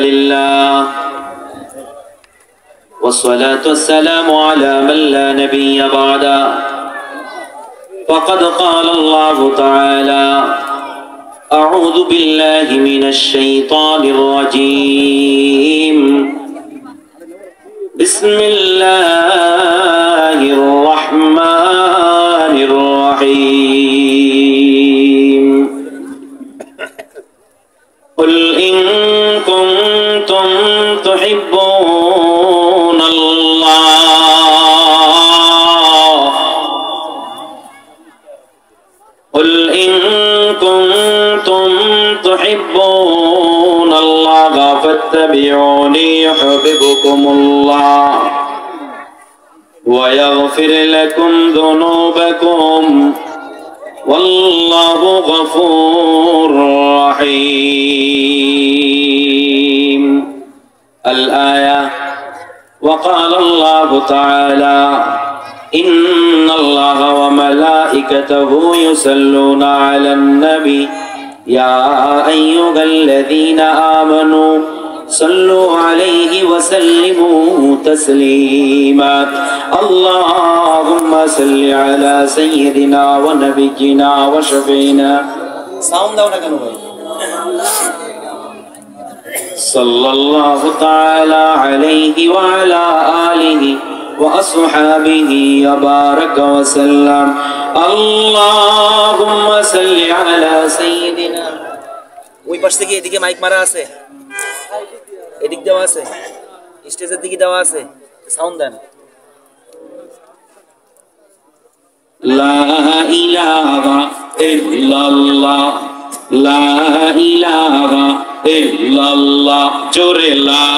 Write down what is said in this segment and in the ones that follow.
لله والصلاة والسلام على من لا نبي بعده فقد قال الله تعالى أعوذ بالله من الشيطان الرجيم بسم الله الرحمن الرحيم قل إن كنتم تحبون الله قل إن كنتم تحبون الله فاتبعوني يحببكم الله ويغفر لكم ذنوبكم والله غفور رحيم. الآية. وقال الله تعالى إن الله وملائكته يصلون على النبي يا أيها الذين آمنوا صلوا عليه وسلموا تسليما اللهم صل على سيدنا ونبينا وشفينا صلى الله تعالى عليه وعلى آله وأصحابه وبارك وسلم اللهم صل على سيدنا. ওই পাশ থেকে এদিকে মাইক মারা আছে, এদিক দেওয়া আছে, স্টেজের দিকে দেওয়া আছে, সাউন্ড দেন। লা ইলাহা ইল্লাল্লাহ লা ইলাহা ইল্লাল্লাহ জোরে লা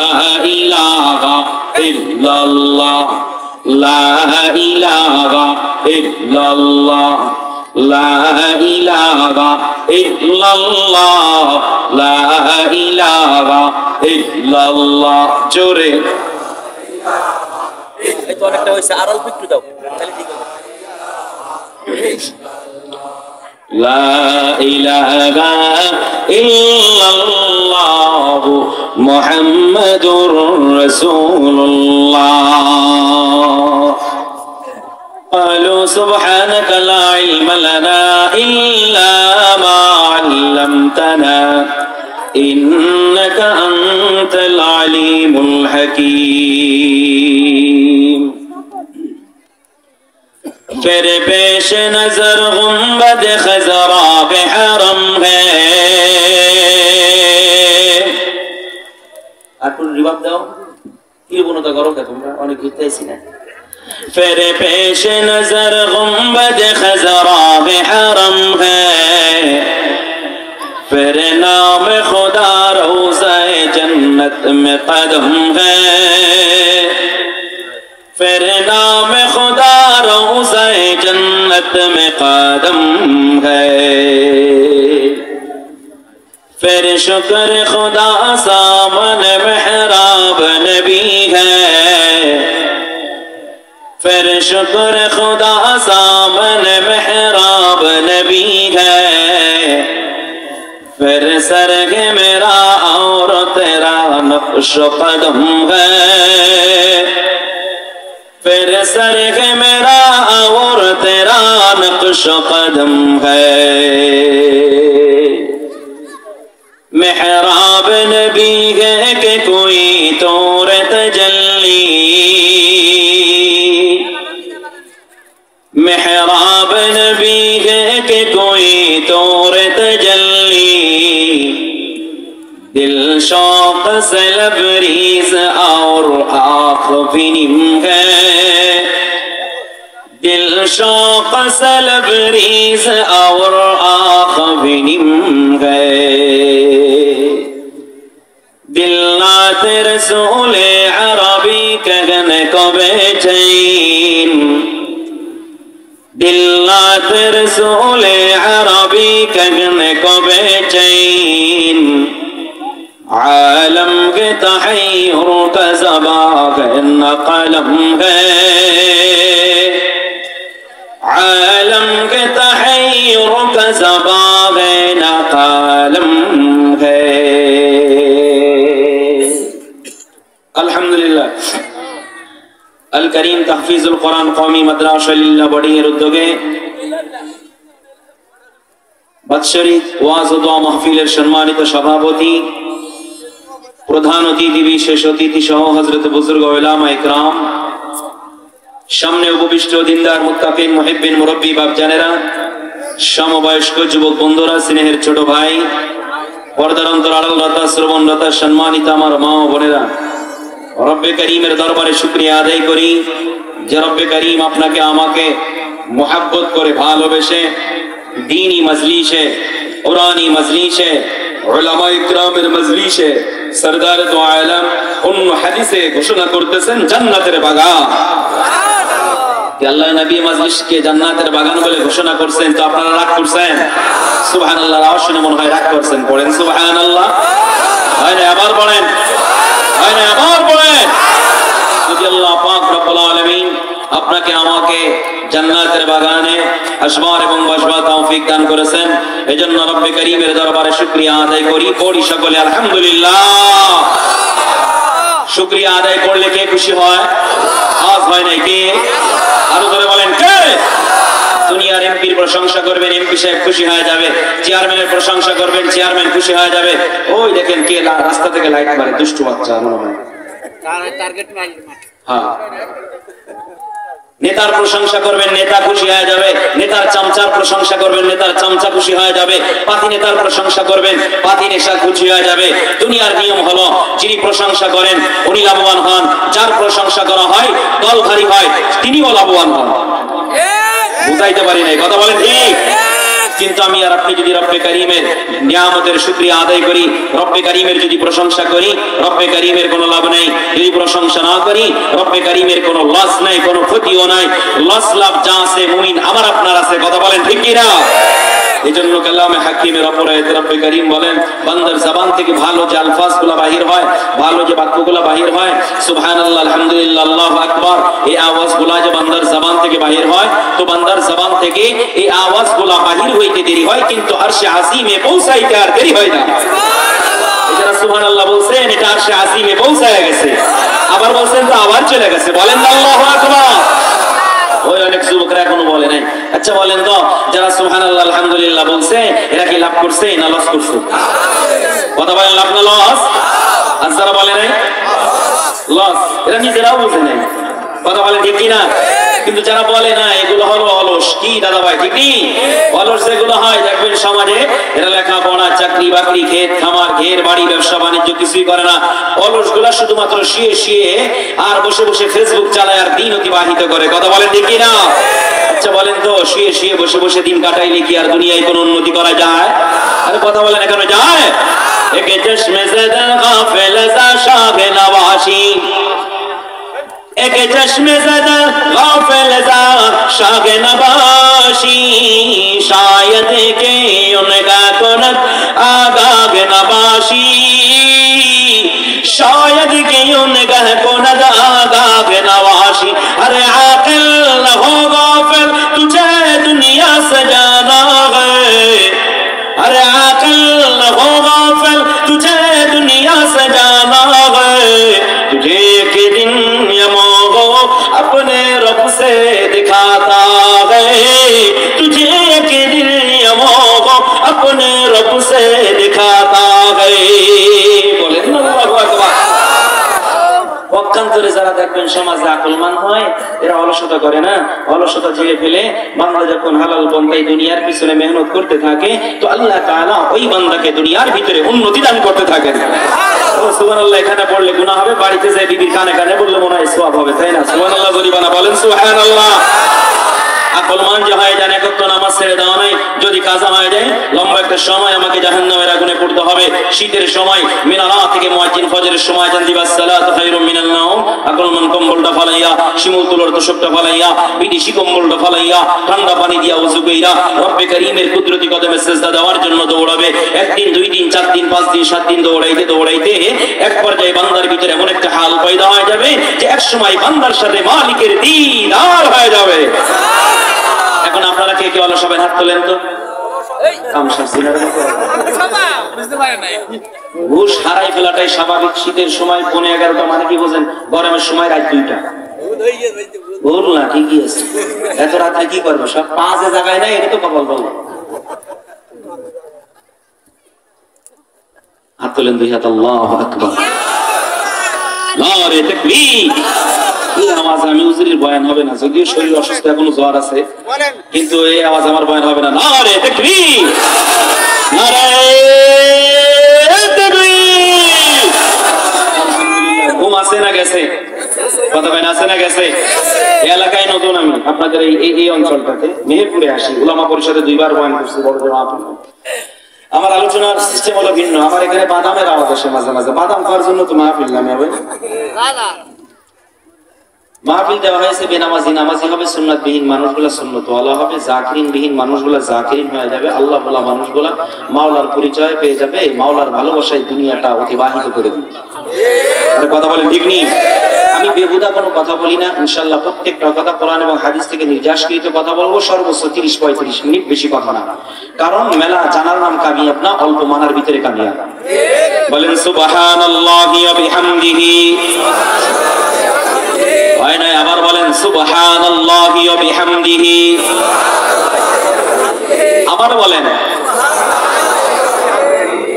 ইলাহা ইল্লাল্লাহ লা ইলাহা ইল্লাল্লাহ লা ইলাহা ইল্লাল্লাহ লা ইলাহা ইল্লাল্লাহ জোরে। এই তো অনেকটা হইছে, আর অল্প একটু দাও তাহলে ঠিক হবে। লা ইলাহা ইল্লাল্লাহ মুহাম্মাদুর রাসূলুল্লাহ। قالوا سبحانك لا علم لنا إلا ما علمتنا إنك أنت العليم الحكيم. फिर पेश नजर गुंबद खजरा के हरम है। आकुल रिवाब दाओ কি বনতা করো কে তোমরা অনেক ঘুরতে আইছি না। फिर पेश नजर गुंबद खजरा के हरम है फिर नाम खुदा रोज़े जन्नत में कदम है फिर नाम खुदा रोज़े जन्नत में कदम है फिर शुक्र खुदा सामने मेहराब नबी है फिर शुक्र खुदा सामने मेहराब नबी है फिर सरग मेरा और तेरा नक्श कदम है फिर सरग मेरा और तेरा नक्श कदम है मेहराब नबी है कि कोई तौर तजल्ली मेहराब नबी है कि कोई तौर तजल्ली दिल शौक से लबरीज और आँख भी निम है दिल शौक से लबरीज और आँख भी निम है दिल नात रसूल अरबी कहने को बेचैन दिल नात रसूल अरबी कहने को बेचैन आलम के तहय्युर का ज़बान कलम है आलम के तहय्युर का ज़बान कलम है আলহামদুলিল্লাহ আল করিম তাহফিজুল কোরআন কওমি মাদ্রাসা লিল্লাহ বডি এর উদ্যোগে বাৎসরিক ওয়াজ ও দোয়া মাহফিলের সম্মানিত সভাপতি, প্রধান অতিথি, বিশেষ অতিথি সহ হযরত বুজুর্গ উলামা ইকরাম, সামনে উপবিষ্ট দিনদার মুত্তাকিন মুহিব্বিন মুরব্বী বাপজানেরা, সমবয়স্ক যুবক বন্ধুরা, স্নেহের ছোট ভাই, পর্দার অন্তর আড়ালরতা শ্রবণরতা সম্মানিত আমার মা ও বোনেরা, রব্বে করিমের দরবারে শুকরিয়া আদায় করি যে রব্বে করিম আপনাকে আমাকে মোহাব্বত করে ভালোবেসে দীনী মজলিসে, কুরআনী মজলিসে, উলামা ইকরামের মজলিসে সরদার দু আলম অন্য হাদিসে ঘোষণা করতেছেন জান্নাতের বাগান। আল্লাহ নবী মজলিসকে জান্নাতের বাগান বলে ঘোষণা করছেন, তো আপনারা রাগ করছেন? সুবহানাল্লাহ, আওয়াজ শুনে মনে হয় রাগ করছেন। পড়েন সুবহানাল্লাহ। হয় না আবার পড়েন, হয় না আবার পড়েন। যদি আল্লাহ পাক রব্বুল আলামিন আপনাকে আমাকে জান্নাতের বাগানে আসবার এবং বসবার তৌফিক দান করেছেন, এজন্য রব্বে করিমের দরবারে শুকরিয়া আদায় করি। পড়ি সকলে আলহামদুলিল্লাহ। শুকরিয়া আদায় করলে কে খুশি হয়? আজ হয় নাই কে? আরো ধরে বলেন কে? দুনিয়ার এমপির প্রশংসা করবেন, এমপি সাহেব খুশি হয়ে যাবে। চেয়ারম্যানের প্রশংসা করবেন, চেয়ারম্যান খুশি হয়ে যাবে। ওই দেখেন কে রাস্তা থেকে লাইট মারে, দুষ্টু বাচ্চা মনে হয়। হ্যাঁ, নেতার প্রশংসা করবেন, নেতা খুশি হয়ে যাবে। নেতার চামচার প্রশংসা করবেন, নেতার চামচা খুশি হয়ে যাবে। পাতি নেতার প্রশংসা করবেন, পাতি নেতা খুশি হয়ে যাবে। দুনিয়ার নিয়ম হলো যিনি প্রশংসা করেন উনি লাভবান হন, যার প্রশংসা করা হয় দল ভারী হয় তিনিও লাভবান হন। বুঝাইতে পারি নাই, কথা বলেন ঠিক? কিন্তু আমি আর আপনি যদি রব্বে করিমের নিয়ামতের শুকরিয়া আদায় করি, রব্বে করিমের যদি প্রশংসা করি, রব্বে করিমের কোনো লাভ নাই। যদি প্রশংসা না করি, রব্বে করিমের কোনো লস নাই, কোনো ক্ষতিও নাই। লস লাভ যা আছে মুমিন আমার আপনার আছে, কথা বলেন ঠিক কি না? এজন্য কালামে হাকিমের অপরায়তে রব্বে করিম বলেন, বান্দার জবান থেকে ভালো যে আলফাজগুলো বাহির হয়, ভালো যে বাক্যগুলো বাহির হয়, সুবহানাল্লাহ, আলহামদুলিল্লাহ, আল্লাহু আকবার, এই আওয়াজগুলো যে বান্দার জবান থেকে বাহির হয়, তো বান্দার জবান থেকে এই আওয়াজগুলো বাহির হইতে দেরি হয়, কিন্তু আরশে আজিমে পৌঁছাইতে আর দেরি হয় না। যারা সুবহানাল্লাহ বলছেন এটা আরশে আজিমে পৌঁছায় গেছে, আবার বলছেন তো আবার চলে গেছে। বলেন আল্লাহু আকবার। ওই অনেক যুবকরা এখনো বলে নাই। আচ্ছা বলেন তো, যারা সুবহানাল্লাহ আলহামদুলিল্লাহ বলছে এরা কি লাভ করছে না লস করছে? কথা বলেন, লাভ না লস? আর যারা বলে নাই লস, এরা নিজেরাও বুঝে নাই, কথা বলেন ঠিক কিনা? কিন্তু যারা বলে না এগুলো হলো অলস। কি দাদা ভাই ঠিক নেই? অলস যেগুলো হয় দেখবেন সমাজে, এরা লেখাপড়া, চাকরি বাকরি, ক্ষেত খামার, ঘের বাড়ি, ব্যবসা বাণিজ্য কিছুই করে না। অলস গুলা শুধুমাত্র শুয়ে শুয়ে আর বসে বসে ফেসবুক চালায় আর দিন অতিবাহিত করে, কথা বলেন ঠিক কিনা? আচ্ছা বলেন তো, শুয়ে শুয়ে বসে বসে দিন কাটাইলে কি আর দুনিয়ায় কোনো উন্নতি করা যায়? আরে কথা বলেন, এখনো যায়? একে চশমে ज़दा গাফিল ज़ा শাহে নওয়াশি, एक चश्मे ज़दा गाफिल ज़ा शाहे नवाशी, शायद के उनका कुनत आगाग नवाशी, शायद के उनका कुनत आगाग नवाशी। अरे आकिल न हो गाफिल तुझे दुनिया से जाना है, अरे आकिल न हो गाफिल तुझे दुनिया से जाना है, तुझे एक दिन अपने रब से दिखाता है, तुझे एक दिन अपने रब से दिखाता है। बोले अल्लाहु আকবার। পক্ষান্তরে যারা দেখবেন সমাজে আকলমান হয় এরা অলসতা করে না, অলসতা ঝেড়ে ফেলে বান্দা যখন হালাল পন্থায় দুনিয়ার পিছনে মেহনত করতে থাকে তো আল্লাহ তাআলা ওই বান্দাকে দুনিয়ার ভিতরে উন্নতি দান করতে থাকেন। সুবহানাল্লাহ, এখানে পড়লে গুনাহ হবে, বাড়িতে যায় বিবির কানে কানে বললে মনে হয় সওয়াব হবে, তাই না? সুবহানাল্লাহ জরিবানা বলেন সুবহানাল্লাহ। আকলমান যে হয় জানে কত নামাজ ছেড়ে দেওয়া নাই, যদি কাজা হয়ে যায় লম্বা একটা সময় আমাকে জাহান্নামের আগুনে পড়তে হবে। শীতের সময় মিনারা থেকে মুয়াজ্জিন ফজরের সময় জান দিবা সালাতু খায়রুম মিনান নাওম, আকলমান কম্বলটা ফালাইয়া, শিমুল তুলার তোষকটা ফালাইয়া, বিদেশি কম্বলটা ফালাইয়া, ঠান্ডা পানি দিয়া ওযু কইরা রব্বে করিমের কুদরতি কদমে সিজদা দেওয়ার জন্য দৌড়াবে। একদিন, দুই দিন, 4 দিন, 5 দিন, 7 দিন দৌড়াইতে দৌড়াইতে এক পর্যায়ে বান্দার ভিতরে এমন একটা হাল পয়দা হয়ে যাবে যে এক সময় বান্দার সাথে মালিকের দিদার হয়ে যাবে। এখন আপনারা কে কে অলস হবেন? হাত তোলেন তো। ঘুষ হারাই ফেলাটাই স্বাভাবিক। শীতের সময় 11:30 মানে কি বোঝেন? গরমের সময় রাত 2টা। ভুল না, ঠিকই আছে। এত রাত্রে কি করবো? সব 5 জায়গায় নাই, এটা তো কপাল বলো। হাত তোলেন 2 হাত, আল্লাহু আকবার, নারে তাকবীর। এই আওয়াজ আমি হুজুরের বয়ান হবে না, যদিও শরীর অসুস্থ, এখনো জ্বর আছে, কিন্তু এই আওয়াজ আমার বয়ান হবে না। নারে তাকবীর, নারে তাকবীর। আলহামদুলিল্লাহ। ঘুম আছে না গেছে? কথা বলেন, আছে না গেছে? এই এলাকায় নতুন আমি, আপনাদের এই অঞ্চলটাতে মেহেরপুরে আসি। উলামা পরিষদে 2 বার বয়ান করছি, বড় বড় মাহফিল। আমার আলোচনার সিস্টেম হলো ভিন্ন। আমার এখানে বাদামের আওয়াজ আসে মাঝে মাঝে। বাদাম খাওয়ার জন্য তো মাহফিল নামে হবে। মাহফিল দেওয়া হয়েছে বেনামাজি নামাজি হবে, সুন্নাত বিহীন মানুষগুলা সুন্নত ওয়ালা হবে, জাকিরিন বিহীন মানুষগুলা জাকিরিন হয়ে যাবে, আল্লাহ বলা মানুষগুলা মাওলার পরিচয় পেয়ে যাবে, মাওলার ভালোবাসায় দুনিয়াটা অতিবাহিত করে দিবে। কথা বলেন ঠিক নেই? আমি বেহুদা কোনো কথা বলি না ইনশাআল্লাহ। প্রত্যেকটা কথা কোরআন এবং হাদিস থেকে নির্যাসকৃত কথা বলবো, সর্বোচ্চ 30-35 মিনিট, বেশি কথা না। কারণ মেলা জানার নাম কামিয়াব না, অল্প মানার ভিতরে কামিয়াব। বলেন সুবহানাল্লাহি ওয়া বিহামদিহি। হয় না? আবার বলেন সুবহানাল্লাহি ওয়া বিহামদিহি। আবার বলেন।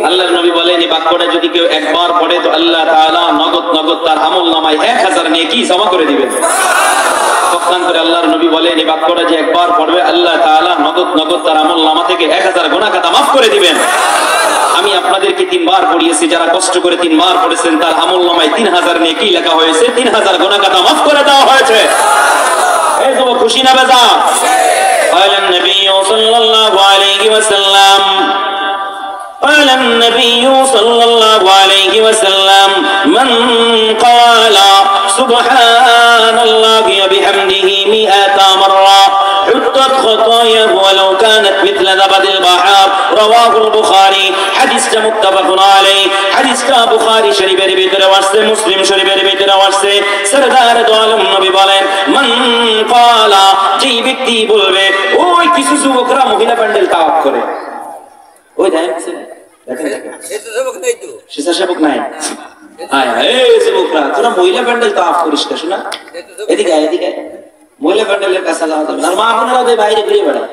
আল্লাহর নবী বলেন, এই বাক্যটা যদি কেউ একবার পড়ে তো আল্লাহ তাআলা নগদ নগদ তার আমলনামায় 1000 নেকি জমা করে দিবেন। পক্ষান্তরে আল্লাহর নবী বলেন, এই বাক্যটা যে একবার পড়বে আল্লাহ তাআলা নগদ নগদ তার আমলনামা থেকে 1000 গুনাহ খাতা মাফ করে দিবেন। আমি আপনাদেরকে 3 বার পড়িয়েছি, যারা কষ্ট করে 3 বার পড়েছেন তার আমলনামায় 3000 নেকি লেখা হয়েছে, 3000 গুনাহ খাতা মাফ করে দেওয়া হয়েছে। এই তো খুশি না বেজা? قال النبي صلى الله عليه وسلم قال النبي صلى الله عليه وسلم من قال سبحان الله وبحمده 100 مرة حطت خطاياه ولو كانت مثل زبد البحر رواه البخاري। হাদিসটা মুত্তাফাকুন আলাইহি। হাদিসটা বুখারী শরীফের ভিতরে আছে, মুসলিম শরীফের ভিতরে আছে। সরদার দো আলম নবী বলেন, মান ক্বালা, যেই ব্যক্তি বলবে। ওই কিছু যুবকরা মহিলা প্যান্ডেল তাওয়াফ করে, ওই দেখেন স্বেচ্ছাসেবক নাই। যুবকরা তোরা মহিলা প্যান্ডেল তাওয়াফ করিস না, শোনা এদিকে এদিকে, মহিলা প্যান্ডেলের কাছে যাওয়া যাবে না। আর মা বোনেরা ওদের বাইরে ঘুরে বেড়ায়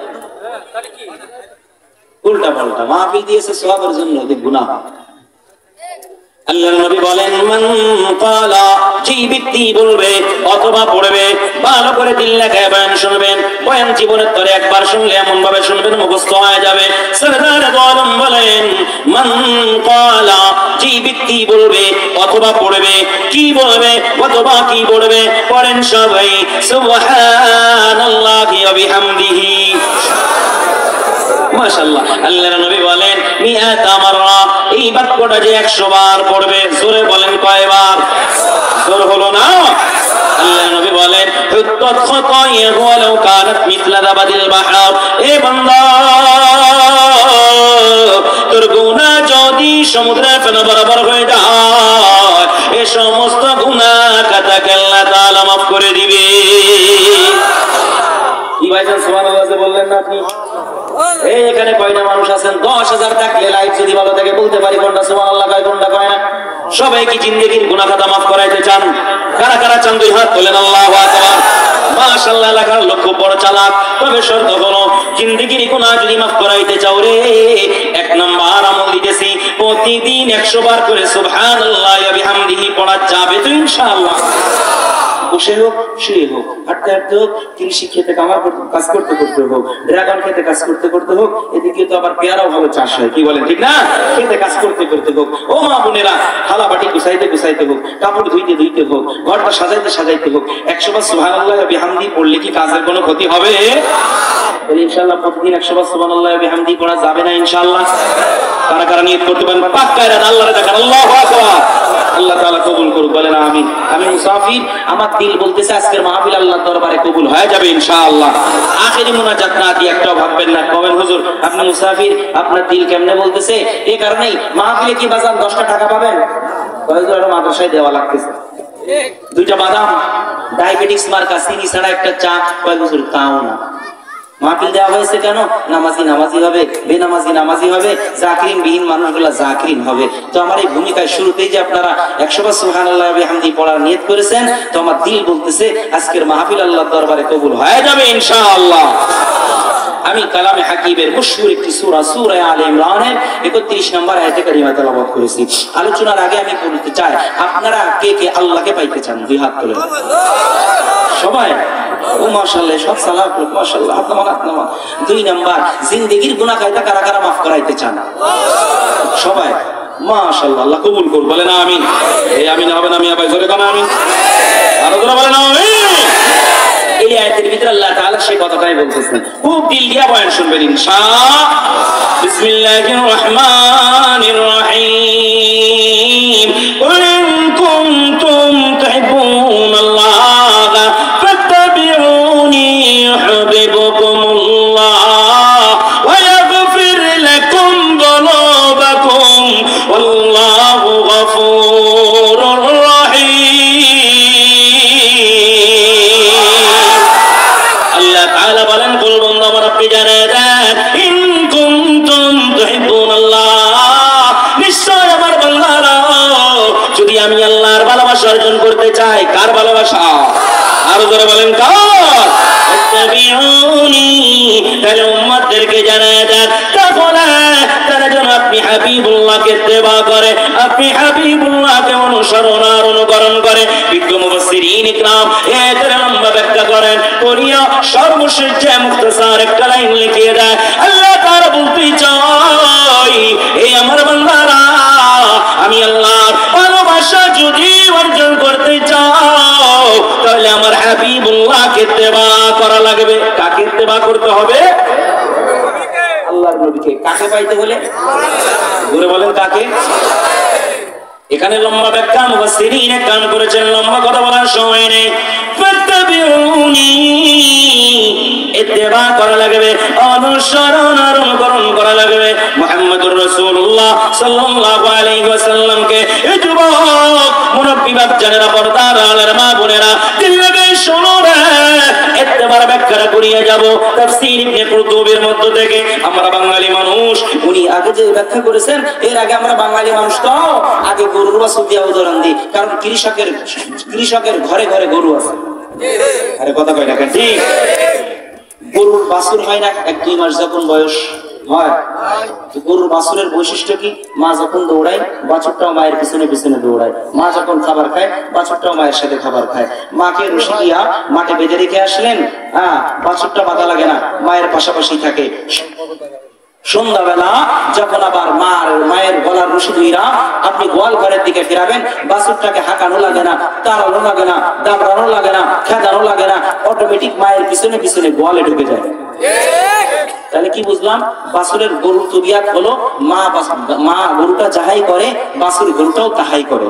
উল্টা পাল্টা। মাহফিল দিয়েছে সওয়াবের জন্য, ওদের গুনাহ। আল্লাহর নবী বলেন, মান ক্বালা, যেই ব্যক্তি বলবে অথবা পড়বে, ভালো করে দিল লাগায় বয়ান শুনবেন। বয়ান জীবনের তরে একবার শুনলে এমন ভাবে শুনবেন মুখস্থ হয়ে যাবে। সরদার দো আলম বলেন, মান ক্বালা, যেই ব্যক্তি বলবে অথবা পড়বে, কি বলবে অথবা কি পড়বে? পড়েন সবাই সুবহানাল্লাহি ওয়া বিহামদিহি। মাশাআল্লাহ। আল্লাহর নবী বলেন, 100 মাররা, এই বাক্যটা যে 100 বার পড়বে। জোরে বলেন কয়বার? জোর হলো না? আল্লাহর নবী বলেন, হুত্তাত খাতায়াহু ওয়ালাউ কানাত মিসলা যাবাদিল বাহর। এ বান্দা, তোর গুনাহ যদি সমুদ্রের ফেনা বরাবর হয়ে যায়, এই সমস্ত গুনাহ খাতাকে আল্লাহ তাআলা মাফ করে দিবে। কি ভাইজান সুবহানাল্লাহ বললেন না আপনি? এখানে কয়টা মানুষ আছেন? 10,000 থাকলে লাইফ যদি ভালো থাকে বলতে পারি কোনটা সুবহানাল্লাহ কয়, কোনটা কয় না? সবাই কি জিন্দেগির গুনাহ খাতা মাফ করাইতে চান? কারা কারা চান? 2 হাত তোলেন। আল্লাহু আকবার। মাশাআল্লাহ। এলাকার লোক বড় চালাক, তবে শর্ত হলো জিন্দেগির গুনাহ যদি মাফ করাইতে চাও রে, 1 নাম্বার আমল দিতেছি, প্রতিদিন 100 বার করে সুবহানাল্লাহি ওয়া বিহামদিহি পড়া যাবে তো ইনশাআল্লাহ। বসে হোক, শুয়ে হোক, হাঁটতে হাঁটতে হোক, কৃষি খেতে কাজ করতে করতে হোক, ড্রাগন খেতে কাজ করতে করতে হোক, এদিকে তো আবার পেয়ারাও ভালো চাষ হয়, কি বলেন ঠিক না? খেতে কাজ করতে করতে হোক, ও মা বোনেরা, থালা বাটি গুছাইতে গুছাইতে হোক, কাপড় ধুইতে ধুইতে হোক, ঘরটা সাজাইতে সাজাইতে হোক, 100 বার সুবহানাল্লাহি ওয়া বিহামদিহি পড়লে কি কাজের কোনো ক্ষতি হবে? ইনশাআল্লাহ প্রতিদিন 100 বার সুবহানাল্লাহি ওয়া বিহামদিহি পড়া যাবে না ইনশাআল্লাহ? কারা কারা নিয়ত করতে পারেন? পাক্কা ইরাদা আল্লাহরে দেখান। আল্লাহু আকবার। আল্লাহ তাআলা কবুল করুক, বলেন আমিন। আমি মুসাফির, আমার দিল বলতেছে আজকের মাহফিল আল্লাহর দরবারে কবুল হয়ে যাবে ইনশাআল্লাহ। আখেরি মুনাজাত না দিয়ে একটাও ভাববেন না, কবেন হুজুর আপনি মুসাফির, আপনার দিল কেমনে বলতেছে? এই কারণেই মাহফিলে কি বাজান 10টা টাকা পাবেন? হুজুর আরো মাদ্রাসায় দেওয়া লাগতেছে, 2টা বাদাম, ডায়াবেটিস মার্কা চিনি ছাড়া একটা চা, হুজুর তাও না। মাহফিল দেওয়া হয়েছে কেন? নামাজি নামাজি হবে, বেনামাজি নামাজি হবে, জাকিরিন বিহীন মানুষগুলা জাকিরিন হবে। তো আমার এই ভূমিকায় শুরুতেই যে আপনারা 100 বার সুবহানাল্লাহ ওয়া বিহামদিহি পড়ার নিয়ত করেছেন, তো আমার দিল বলতেছে আজকের মাহফিল আল্লাহর দরবারে কবুল হয়ে যাবে ইনশাআল্লাহ। আমি কালামে হাকিমের মশহুর একটি সূরা সূরা আলে ইমরানের 31 নম্বর আয়াতে কারিমা তেলাওয়াত করেছি। আলোচনার আগে আমি বলতে চাই, আপনারা কে কে আল্লাহকে পাইতে চান? দুই হাত তুলে সবাই। ও মাশাআল্লাহ, সব সালাত মাশাআল্লাহ, আপনারা। 2 নাম্বার, জিন্দেগীর গুনাহ কায়দা কারা কারা মাফ করাইতে চান? সবাই মাশাআল্লাহ, আল্লাহ কবুল করুন, বলেন আমিন। এই আমিন হবে না মিয়া ভাই, জোরে কোন আমিন, আরো জোরে বলেন আমিন। এই আয়াতের ভিতরে আল্লাহ তাআলা সেই কথাটাই বলতেছেন, খুব দিল দিয়া বয়ান শুনবেন ইনশাআল্লাহ। বিসমিল্লাহির রহমানির রহিম। কুল ইন কুনতুম তুহিব্বুনাল্লাহ ফাত্তাবিউনি ইউহিব্বুকুমুল্লাহ ওয়া ইয়াগফির লাকুম যুনুবাকুম ওয়াল্লাহু গফুরুর বলেন, কুল বন্ধু আমার আপনি জানেন, ইন কুনতুম তুহিব্বুনাল্লাহ, নিশ্চয় আমার বান্দারা যদি আমি আল্লাহর ভালোবাসা অর্জন করতে চাই। কার ভালোবাসা? আরো জোরে বলেন কার? তাবিউনি, তাহলে উম্মতদেরকে জানায় দেন, তাহলে তারা যেন আপনি হাবিবুল্লাহকে ইত্তেবা করে, আপনি হাবিবুল্লাহকে অনুসরণ আর অনুকরণ করে। বিজ্ঞ মুফাসসিরিন ইকরাম এর লম্বা ব্যাখ্যা করেন, করিয়া সর্বশেষ যে মুখতাসার একটা লাইন লিখিয়ে দেয়। আল্লাহ তাআলা বলতে চাই, এই আমার বান্দারা, আমি আল্লাহর ভালোবাসা যদি অর্জন করতে চাও তাহলে আমার হাবিবুল্লাহকে ইত্তেবা করা লাগবে। কাকে ইত্তেবা করতে হবে? আল্লাহর নবীকে। কাকে পাইতে হলে? জোরে বলেন কাকে? এখানে লম্বা ব্যাখ্যা মুফাসসিরিন কান করেছেন, লম্বা কথা বলার সময় নেই। ফাত্তাবিউনি, ইত্তেবা করা লাগবে, অনুসরণ আর অনুকরণ করা লাগবে মুহাম্মদুর রাসূলুল্লাহ সাল্লাল্লাহু আলাইহি ওয়াসাল্লামকে। এই যুবক মুরব্বি বাচ্চারা, পর্দার আলের মা বোনেরা, দিল লাগে শোনো রে, ইত্তেবার ব্যাখ্যাটা করিয়ে যাব তাফসীর ইবনে কুরতুবির মধ্য থেকে। আমরা বাঙালি মানুষ, উনি আগে যে ব্যাখ্যা করেছেন, এর আগে আমরা বাঙালি মানুষ তো আগে গরুর বাছুর দিয়ে উদাহরণ দিই, কারণ কৃষকের ঘরে ঘরে গরু আছে। আরে কথা কয় না কেন? ঠিক, গরুর বাছুর হয় না 1-2 মাস যখন বয়স হয়, গরুর বাছুরের বৈশিষ্ট্য কি? মা যখন দৌড়ায় বাছুরটাও মায়ের পিছনে পিছনে দৌড়ায়, মা যখন খাবার খায় বাছুরটাও মায়ের সাথে খাবার খায়। মাকে রশি দিয়া মাঠে বেঁধে রেখে আসলেন, বাছুরটা বাধা লাগে না, মায়ের পাশাপাশি থাকে। সন্ধ্যাবেলা যখন আবার মায়ের গলার রশি ধইরা আপনি গোয়াল ঘরের দিকে ফিরাবেন, বাছুরটাকে হাঁকানো লাগে না, তাড়ানো লাগে না, দাবড়ানো লাগে না, খেদানো লাগে না, অটোমেটিক মায়ের পিছনে পিছনে গোয়ালে ঢুকে যায়। তাহলে কি বুঝলাম? বাছুরের গরুর তবিয়াত হলো মা গরুটা যাহাই করে বাছুর গরুটাও তাহাই করে।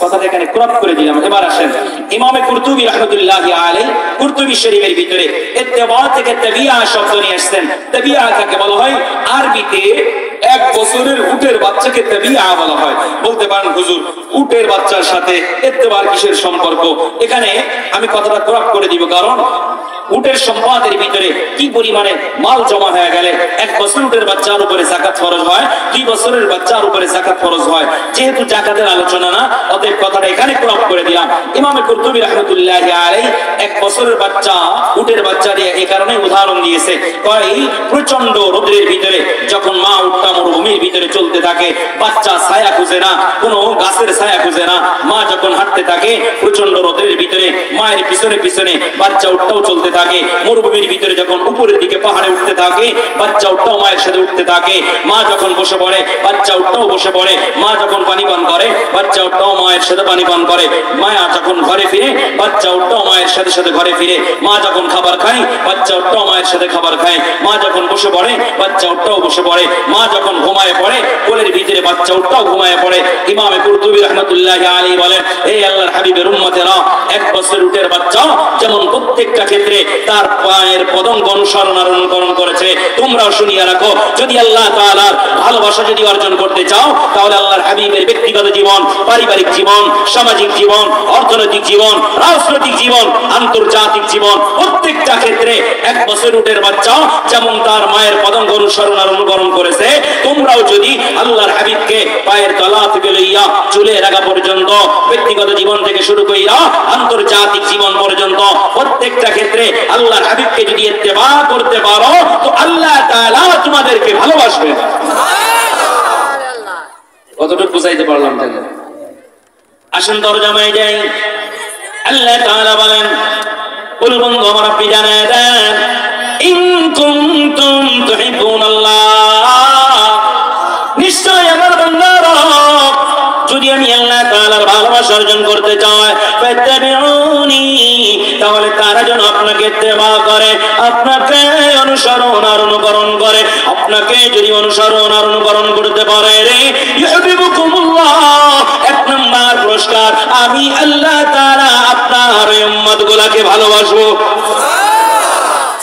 কথাটা এখানে ক্রপ করে দিলাম। এবার আসেন ইমামে কুরতুবী রাহমাতুল্লাহি আলাইহি কুরতুবী শরীফের ভিতরে ইত্তেবা থেকে তাবিয়া শব্দ নিয়ে আসছেন। তাবিয়া কাকে বলা হয়? আরবিতে 1 বছরের উটের বাচ্চাকে তাবিয়া বলা হয়। বলতে পারেন হুজুর, উটের বাচ্চার সাথে ইত্তেবার কিসের সম্পর্ক? এখানে আমি কথাটা ক্রপ করে দিব, কারণ উটের সম্পদের ভিতরে কি পরিমাণে মাল জমা হয়ে গেলে 1 বছর উটের বাচ্চার উপরে যাকাত ফরজ হয়, 2 বছরের বাচ্চার উপরে যাকাত ফরজ হয়। যেহেতু যাকাতের আলোচনা না, অতএব কথাটা এখানে ক্রপ করে দিলাম। ইমামে কুরতুবী রাহমাতুল্লাহি আলাইহি 1 বছরের বাচ্চা উটের বাচ্চা দিয়ে এই কারণে উদাহরণ দিয়েছে, কয় প্রচন্ড রোদের ভিতরে যখন মা উটটা মরুভূমির ভিতরে চলতে থাকে, বাচ্চা ছায়া খুঁজে না, কোনো গাছের ছায়া খুঁজে না, মা যখন হাঁটতে থাকে প্রচন্ড রোদের ভিতরে মায়ের পিছনে পিছনে বাচ্চা উটটাও চলতে থাকে। মরুভূমির ভিতরে যখন উপরের দিকে পাহাড়ে উঠতে থাকে, বাচ্চা উটটাও মায়ের সাথে উঠতে থাকে। মা যখন বসে পড়ে বাচ্চা উটটাও বসে পড়ে, মা যখন পানি পান করে বাচ্চা উটটাও মায়ের সাথে পানি পান করে, মা যখন ঘরে ফিরে বাচ্চা উটটাও মায়ের সাথে সাথে ঘরে ফিরে, মা যখন খাবার খায় বাচ্চা উটটাও মায়ের সাথে খাবার খায়, মা যখন বসে পড়ে বাচ্চা উটটাও বসে পড়ে, মা যখন ঘুমায় পড়ে কোলের ভিতরে বাচ্চা উটটাও ঘুমায় পড়ে। ইমামে কুরতুবী রাহমাতুল্লাহি আলাইহি বলেন, এই আল্লাহর হাবিবের উম্মতেরা 1 বছরের উটের বাচ্চা যেমন প্রত্যেকটা ক্ষেত্রে তার পায়ের পদঙ্গ অনুসরণ আর অনুকরণ করেছে। তোমরাও শুনিয়ে রাখো, যদি আল্লাহ তাআলার ভালোবাসা যদি অর্জন করতে চাও, তাহলে আল্লাহর হাবিবের ব্যক্তিগত জীবন, পারিবারিক জীবন, সামাজিক জীবন, অর্থনৈতিক জীবন, রাজনৈতিক জীবন, আন্তর্জাতিক জীবন, প্রত্যেকটা ক্ষেত্রে 1 বছর উটের বাচ্চাও যেমন তার মায়ের পদঙ্গ অনুসরণ আর অনুকরণ করেছে, তোমরাও যদি আল্লাহর হাবিবকে পায়ের তলা থেকে লইয়া চুলে রাখা পর্যন্ত, ব্যক্তিগত জীবন থেকে শুরু কইরা আন্তর্জাতিক জীবন পর্যন্ত প্রত্যেকটা ক্ষেত্রে আল্লাহর হাবিবকে যদি ইত্তেবা করতে পারো, তো আল্লাহ তাআলা তোমাদেরকে ভালোবাসবেন। কতটুকু বুঝাইতে পারলাম? তাহলে আসেন তরজমায় যাই। আল্লাহ তাআলা বলেন, কুল বন্ধু আমার আপনি জানায় দেন, ইন কুনতুম তুহিব্বুনাল্লাহ, নিশ্চয় আমার বান্দারা যদি আমি আল্লাহ তাআলার ভালোবাসা অর্জন করতে চায়, ফাত্তাবিউনি, তাহলে তারা যেন আপনাকে ইত্তেবা করে, আপনাকে অনুসরণ আর অনুকরণ করে। আপনাকে যদি অনুসরণ আর অনুকরণ করতে পারে রে, ইউহিব্বুকুমুল্লাহ, 1 নম্বর পুরস্কার, আমি আল্লাহ তাআলা আপনার উম্মতগুলোকে ভালোবাসবো।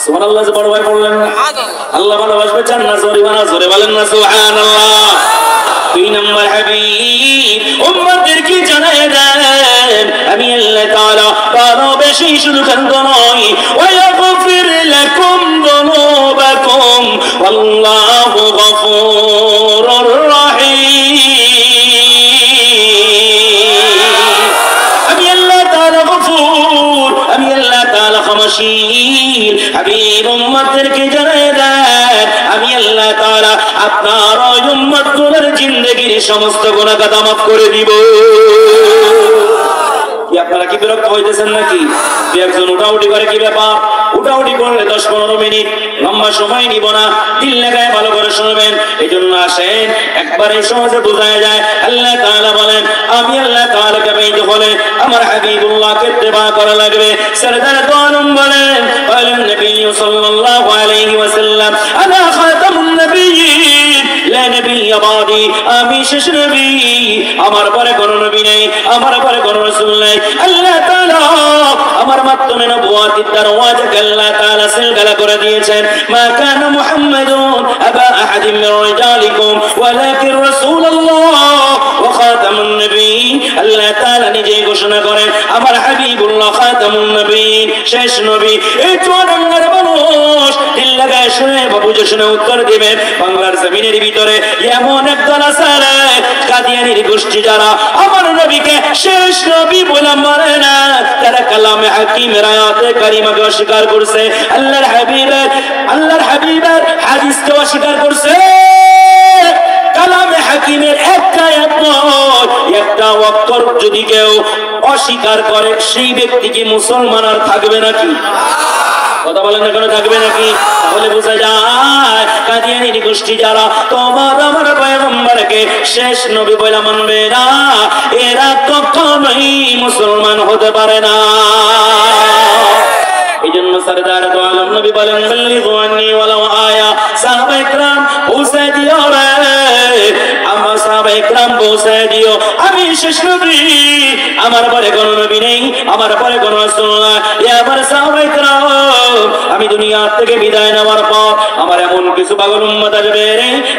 সুবহানাল্লাহ, বড় ভাই বললেন না? আল্লাহ ভালোবাসবে, চান না জোরে বলেন না সুবহানাল্লাহ। 2 নম্বর হাবিব উম্মতদেরকে জানায় দেন, আমি আল্লাহ তাআলা ভালোবেসে শুধু কান্দ নয়, ওয়ায়াগফির লাকুম যুনুবাকুম ওয়াল্লাহু গফুরুর রহিম। আমি আল্লাহ তাআলা গফুর, আমি আল্লাহ তাআলা ক্ষমাশীল। হাবিব উম্মতদেরকে জানায় দেন, আমি আল্লাহ তাআলা আপনার ওই উম্মতগুলোর জিন্দেগির সমস্ত গুনাহ খাতা মাফ করে দিব। কি আপনারা কি বিরক্ত হইতেছেন নাকি? একজন উঠাউঠি করে, কি ব্যাপার? উঠাউঠি করলে 10-15 মিনিট, লম্বা সময় নিব না, দিল লাগায় ভালো করে শুনবেন। এই জন্য আসেন, একবারে সহজে বোঝা যায়। আল্লাহ তাআলা বলেন, আমি আল্লাহ তাআলাকে পেতে হলে আমার হাবিবুল্লাহকে ইত্তেবা করা লাগবে। সরদার দো আলম বলেন, বলেন নবী সাল্লাল্লাহু আলাইহি ওয়াসাল্লাম, আনা খাতামুন নবিয়্যিন লা নবিয়্য বাদি, আমি শেষ নবী, আমার পরে কোন নবী নেই, আমার পরে কোন রাসূল নেই। আল্লাহ তাআলা আমার মাধ্যমে নবুয়তের দরওয়াজাকে আল্লাহ তাআলা সিলগালা করে দিয়েছেন। মা কানা মুহাম্মাদুন আবা আহাদিন মির রিজালিকুম ওয়ালাকিন রাসূলুল্লাহ ওয়া খাতামুন নবিয়্যিন। আল্লাহ তাআলা নিজেই ঘোষণা করেন, আমার হাবিবুল্লাহ খাতামুন নবিয়্যিন, শেষ নবী। এই চুয়াডাঙ্গার মানুষ দিল লাগায় শুনে, বুঝে শুনে উত্তর দিবেন। বাংলার জমিনের ভিতরে এমন একদল আছে কাদিয়ানির গোষ্ঠী, যারা আমার নবীকে শেষ নবী বলে মানে না, তারা কালামে হাকিমের আয়াতে কারিমাকে অস্বীকার করছে, আল্লাহর হাবিবের হাদিসকে অস্বীকার করছে। কালামে হাকিমের একটা আয়াত নয়, একটা অক্ষর যদি কেউ অস্বীকার করে, সেই ব্যক্তি কি মুসলমান আর থাকবে নাকি? কথা বলেন না, কেন থাকবে নাকি? তাহলে বোঝা যায় কাদিয়ানির গোষ্ঠী যারা তোমার আমার পয়গম্বরকে শেষ নবী বলে মানবে না, এরা কখনোই মুসলমান হতে পারে না। এই জন্য সরদার দো আলম নবী বলেন, বল্লিগু আন্নী ওয়ালাউ আয়া। সাহাবায়ে কেরাম পৌঁছে দিও রে, আমার সাহাবায়ে কেরাম পৌঁছে দিও, আমি শেষ নবী, আমার পরে কোন নবী নেই, আমার পরে কোন রাসূল নাই। আমার সাহাবায়ে কেরাম, আমি দুনিয়া থেকে বিদায় নেওয়ার পর আমার এমন কিছু পাগল উম্মত আসবে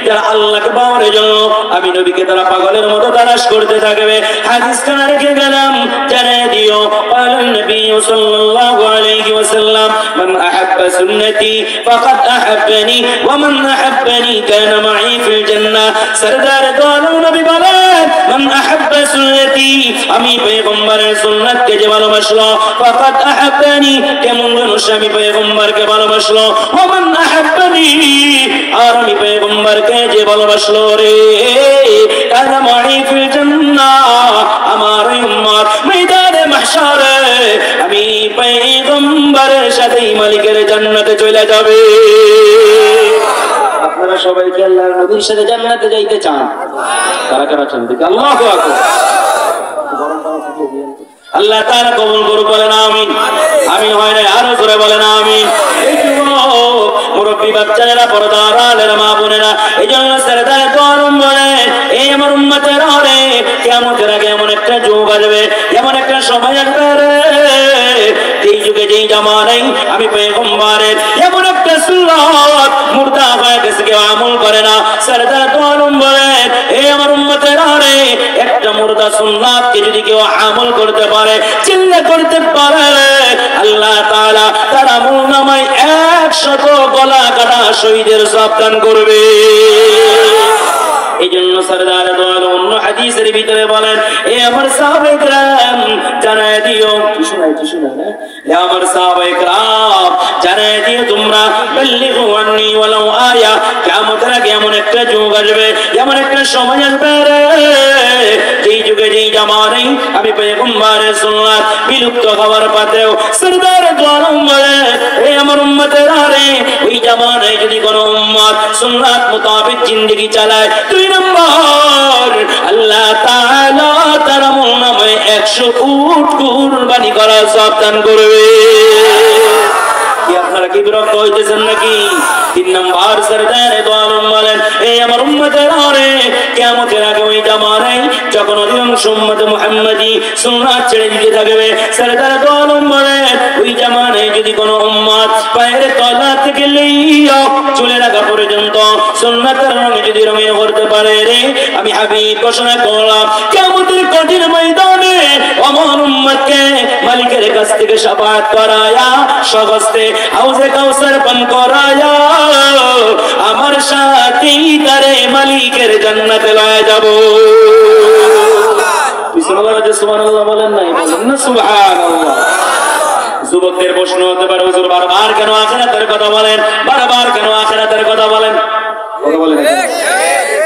যারা আল্লাহকে পাওয়ার জন্য আমি নবীকে তারা পাগলের মতো তালাশ করতে থাকবে। হাদিস কানা রেখে গেলাম, জানিয়ে দিও, বলেন নবী সাল্লাল্লাহু আলাইহি ওয়াসাল্লাম, মান আহাব্বা সুন্নতি ফাকাদ আহাব্বানি ওয়া মান আহাব্বানি কানা মাই ফিল জান্নাহ। সরদার দো আলম নবী বলেন, মান আহাব্বা সুন্নতি, আমি পয়গম্বরের সুন্নাতকে যে ভালোবাসলো, ফাকাদ আহাব্বানি, কেমন যেন আমি পয়গম্বরকে ভালোবাসলো, ওয়া মান আহাব্বানি, আর আমি পয়গম্বরকে যে ভালোবাসলো রে, কানা মাই ফিল জান্নাহ, আমার উম্মত ময়দানে মাহশারে আমি পয়গম্বরের সাথে মালিকের জান্নাতে চলে যাবে। আপনারা সবাই কি আল্লাহর নবীর সাথে জান্নাতে যাইতে চান? কারা কারা চান? আল্লাহু আকবার। আল্লাহ তাআলা কবুল করুক, বলেন আমিন। আমিন হয় না, আরো জোরে বলেন আমিন। এই যুবক মুরব্বী বাচ্চারা, পর্দার আলের মা বোনেরা, এই জন্য সরদার দো আলম বলেন, এই আমার উম্মতের রে, কিয়ামতের আগে এমন একটা যুগ আসবে, এমন একটা সময় আসবে রে, এই যুগে যেই জামানায় আমি পয়গম্বরের এমন একটা সুন্নাত মুর্দা হয়ে গেছে, কেউ আমল করে না। সরদার তো আলম বলেন, এই আমার উম্মতেরা রে, একটা মুর্দা সুন্নাতকে যদি কেউ আমল করতে পারে, চিল্লা করতে পারে, আল্লাহ তাআলা তার আমলনামায় 100 গলা কাটা শহীদের সওয়াব দান করবে। এই জন্য সরদার দো আলম অন্য হাদিসের ভিতরে বলেন, এ আমার সাহাবায়ে কেরাম জানায় দিও, এ আমার সাহাবায়ে কেরাম জানায় দিও তোমরা, বল্লিগু আন্নী ওয়ালাউ আয়া, কিয়ামতের আগে এমন একটা যুগ আসবে, এমন একটা সময় আসবে রে, যেই যুগে যেই জামানায় আমি পয়গম্বরের সুন্নাত বিলুপ্ত হওয়ার পথেও সরদার দো আলম বলেন, এ আমার উম্মতেরা রে, ওই জামানায় যদি কোনো উম্মত সুন্নাত মোতাবেক জিন্দেগি চালায়, 2 নম্বর আল্লাহ তাআলা তার আমলনামায় 100 উট কুরবানি করার সওয়াব দান করবে। কি আপনারা কি বিরক্ত হইতেছেন নাকি? 3 নম্বর সরদার দো আলম বলেন, এই আমার উম্মতেরা রে, কিয়ামতের আগে ওই জামানায় যখন অধিকাংশ উম্মত মুহাম্মাদি সুন্নাত ছেড়ে দিতে থাকবে, সরদার দো আলম বলেন, ওই জামানায় যদি কোনো উম্মত পায়ের তলা থেকে লইয়া চুলের আগা পর্যন্ত সুন্নাতের রঙে যদি রঙিন করতে পারে রে, আমি হাবিব ঘোষণা করলাম, কিয়ামতের কঠিন ময়দানে আমার উম্মতকে মালিকের কাছ থেকে শাফাআত করায়া স্বহস্তে হাউজে কাউসার পান করায়া আমার সাথেই তারে মালিকের জান্নাতে লয়ে যাব। সুবহানাল্লাহ বলেন নাই, বলেন না সুবহানাল্লাহ। যুবকদের প্রশ্ন হতে পারে, হুজুর বারবার কেন আখিরাতের কথা বলেন, বারবার কেন আখিরাতের কথা বলেন? কথা বলেন